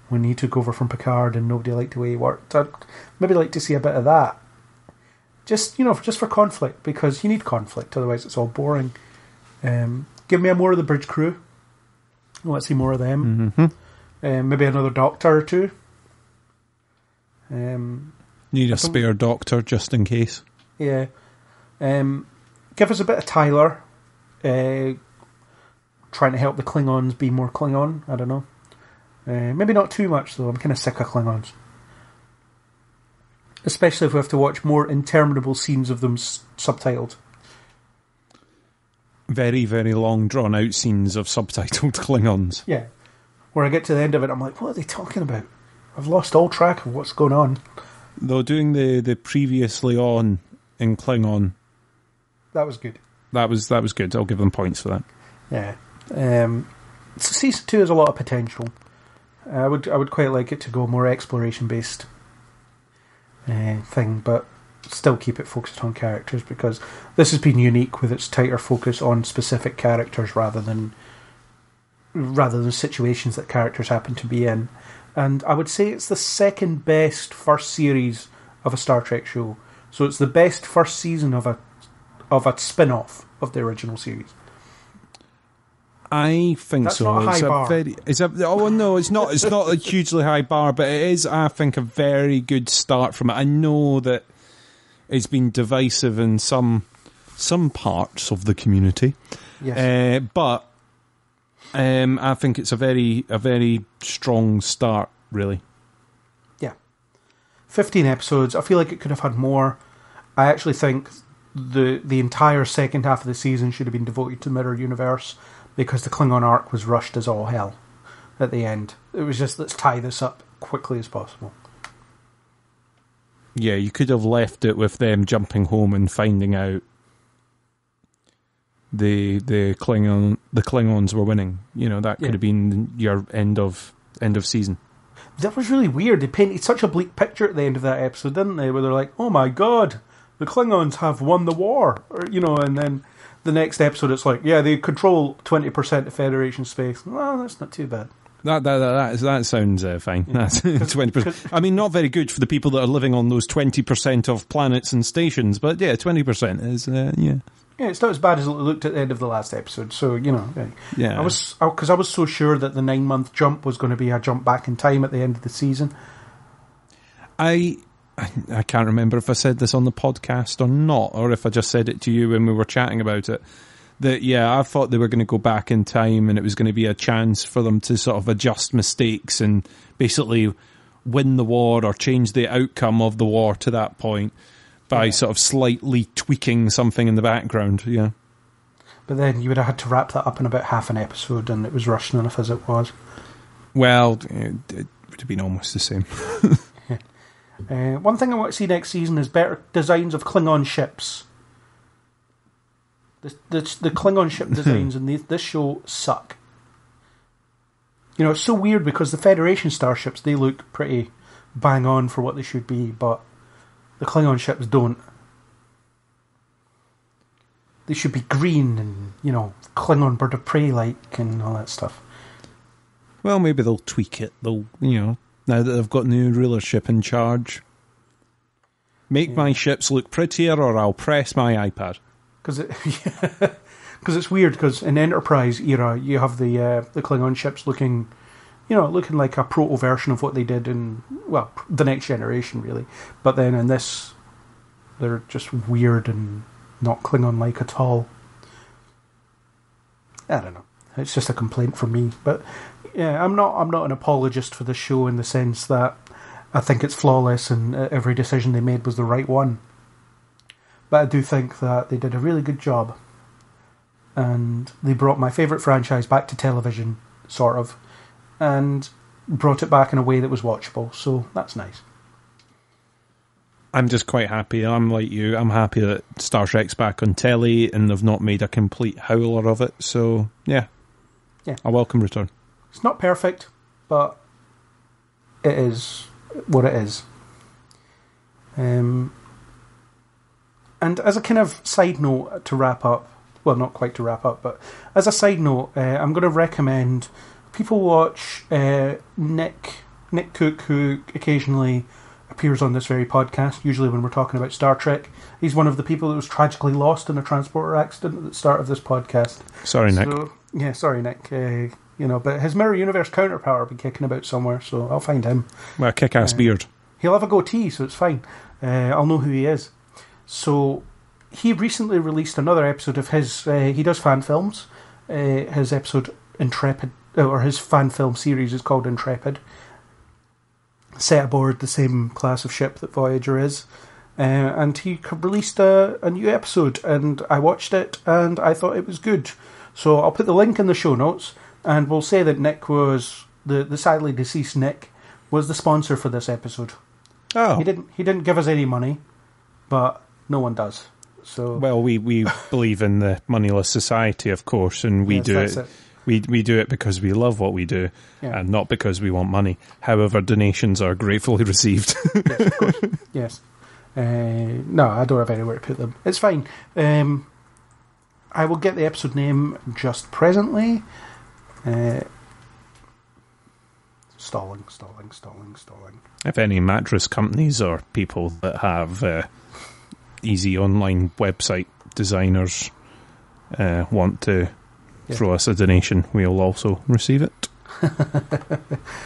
when he took over from Picard and nobody liked the way he worked. I'd maybe like to see a bit of that. Just for conflict, because you need conflict, otherwise it's all boring. Give me more of the bridge crew. I want to see more of them. Mm-hmm. Maybe another doctor or two. Need a spare doctor just in case. Yeah. Give us a bit of Tyler trying to help the Klingons be more Klingon. I don't know. Maybe not too much, though. I'm kind of sick of Klingons. Especially if we have to watch more interminable scenes of them subtitled. Very, very long, drawn-out scenes of subtitled Klingons. Yeah. Where I get to the end of it, I'm like, what are they talking about? I've lost all track of what's going on. Though doing the previously on in Klingon... That was good. That was good. I'll give them points for that. Yeah. Season 2 has a lot of potential. I would quite like it to go more exploration-based thing, but still keep it focused on characters, because this has been unique with its tighter focus on specific characters rather than situations that characters happen to be in. And I would say it's the second best first series of a Star Trek show. So it's the best first season of a spin-off of the original series. I think That's so. not a high bar. No, it's not. It's not a hugely high bar, but it is, I think, a very good start from it. I know that it's been divisive in some parts of the community, yes. But I think it's a very strong start, really. Yeah. 15 episodes. I feel like it could have had more. I actually think the entire second half of the season should have been devoted to Mirror Universe because the Klingon arc was rushed as all hell at the end. It was just, let's tie this up quickly as possible. Yeah, you could have left it with them jumping home and finding out the Klingons were winning. You know, that could have been your end of season. That was really weird. They painted such a bleak picture at the end of that episode, didn't they? Where they're like, "Oh my god, the Klingons have won the war," or, you know, and then the next episode it's like, "Yeah, they control 20% of Federation space." Well, that's not too bad. That sounds fine. Yeah. That's 20%. I mean, not very good for the people that are living on those 20% of planets and stations, but yeah, 20% is yeah. Yeah, it's not as bad as it looked at the end of the last episode. So, you know, yeah. Because I was so sure that the 9-month jump was going to be a jump back in time at the end of the season. I can't remember if I said this on the podcast or not, or if I just said it to you when we were chatting about it. That, yeah, I thought they were going to go back in time and it was going to be a chance for them to sort of adjust mistakes and basically win the war or change the outcome of the war to that point by sort of slightly tweaking something in the background, yeah. But then you would have had to wrap that up in about half an episode, and it was rushed enough as it was. Well, it would have been almost the same. One thing I want to see next season is better designs of Klingon ships. The Klingon ship designs in this show suck. You know, it's so weird because the Federation starships, they look pretty bang on for what they should be, but the Klingon ships don't. They should be green and, you know, Klingon bird of prey-like and all that stuff. Well, maybe they'll tweak it. They'll, you know, now that they've got new rulership in charge. Make my ships look prettier or I'll press my iPad. Because it's weird, because in Enterprise era, you have the Klingon ships looking like a proto version of what they did in, well, the Next Generation, really. But then in this, they're just weird and not Klingon-like at all. I don't know. It's just a complaint from me. But yeah, I'm not an apologist for the show in the sense that I think it's flawless and every decision they made was the right one. But I do think that they did a really good job. And they brought my favourite franchise back to television, sort of, and brought it back in a way that was watchable. So that's nice. I'm just quite happy. I'm like you. I'm happy that Star Trek's back on telly and they've not made a complete howler of it. So, yeah. A welcome return. It's not perfect, but it is what it is. And as a kind of side note to wrap up, well, not quite to wrap up, but as a side note, I'm going to recommend people watch Nick Cook, who occasionally appears on this very podcast, usually when we're talking about Star Trek. He's one of the people that was tragically lost in a transporter accident at the start of this podcast. Sorry, Nick. Yeah, sorry, Nick. But his Mirror Universe counterpart will be kicking about somewhere, so I'll find him. Well, a kick-ass beard. He'll have a goatee, so it's fine. I'll know who he is. So he recently released another episode of his. He does fan films. His episode Intrepid, or his fan film series is called Intrepid. Set aboard the same class of ship that Voyager is, and he released a new episode, and I watched it, and I thought it was good. So I'll put the link in the show notes, and we'll say that Nick was the sadly deceased Nick was the sponsor for this episode. Oh, he didn't give us any money, but no one does. So well, we believe in the moneyless society, of course, and we do it. We do it because we love what we do, and not because we want money. However, donations are gratefully received. Yes, of course. Yes. No, I don't have anywhere to put them. It's fine. I will get the episode name just presently. Stalling. If any mattress companies or people that have easy online website designers want to throw us a donation, we'll also receive it.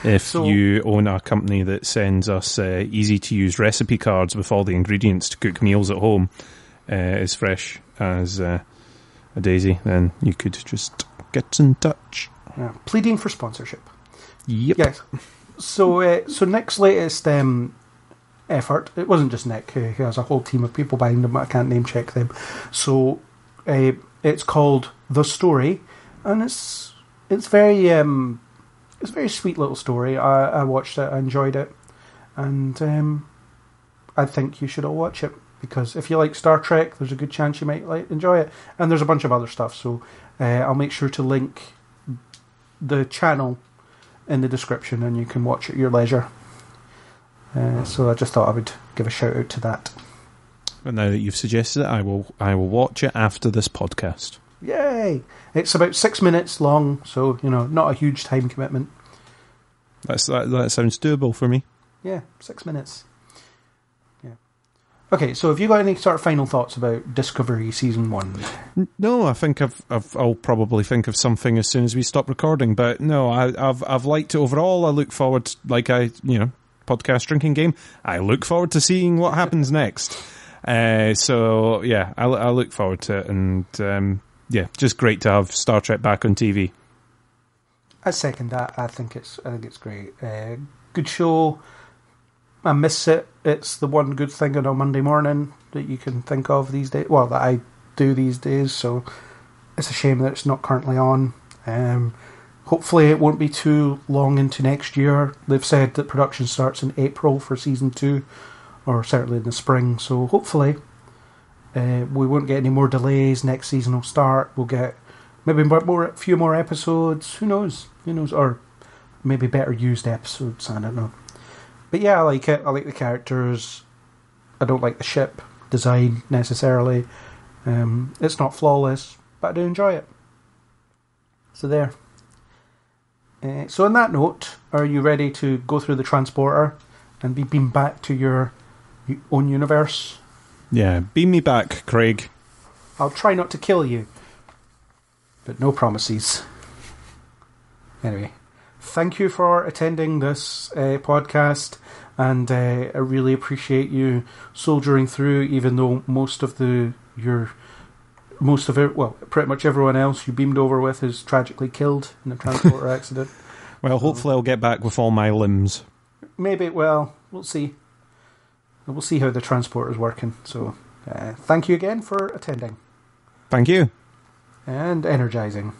If you own a company that sends us easy-to-use recipe cards with all the ingredients to cook meals at home as fresh as a daisy, then you could just get in touch. Yeah. Pleading for sponsorship. Yep. Yes. So Nick's latest effort, it wasn't just Nick, he has a whole team of people behind him, but I can't name check them. So it's called The Story, and it's very sweet little story. I watched it, I enjoyed it, and I think you should all watch it, because if you like Star Trek, there's a good chance you might enjoy it. And there's a bunch of other stuff, so I'll make sure to link the channel in the description, and you can watch at your leisure. So I just thought I would give a shout out to that. But now that you've suggested it, I will watch it after this podcast. Yay! It's about 6 minutes long, so not a huge time commitment. That sounds doable for me. Yeah, 6 minutes. Yeah. Okay, so have you got any sort of final thoughts about Discovery Season 1? No, I think I'll probably think of something as soon as we stop recording. But no, I've liked it overall. I look forward, podcast drinking game. I look forward to seeing what happens next. So yeah, I look forward to it, and just great to have Star Trek back on TV. I second that. I think it's great. Good show. I miss it. It's the one good thing on a Monday morning that you can think of these days. Well, that I do these days. So it's a shame that it's not currently on. Hopefully it won't be too long into next year. They've said that production starts in April for Season 2, or certainly in the spring. So hopefully we won't get any more delays. Next season will start. We'll get maybe a few more episodes. Who knows? Or maybe better used episodes. I don't know. But yeah, I like it. I like the characters. I don't like the ship design necessarily. It's not flawless, but I do enjoy it. So there. So on that note, are you ready to go through the transporter and be beamed back to your own universe? Yeah, beam me back, Craig. I'll try not to kill you, but no promises. Anyway, thank you for attending this podcast, and I really appreciate you soldiering through, even though pretty much everyone else you beamed over with is tragically killed in a transporter accident. Well, hopefully I'll get back with all my limbs. Maybe, well, we'll see. We'll see how the transporter's working. So, thank you again for attending. Thank you. And energizing.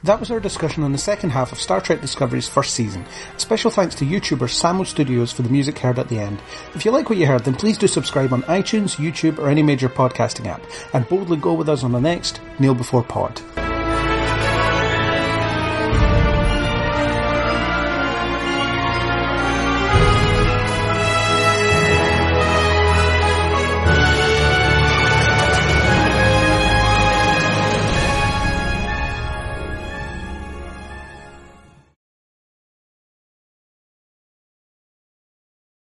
That was our discussion on the second half of Star Trek Discovery's first season. A special thanks to YouTuber Samo Studios for the music heard at the end. If you like what you heard, then please do subscribe on iTunes, YouTube, or any major podcasting app, and boldly go with us on the next Kneel Before Pod.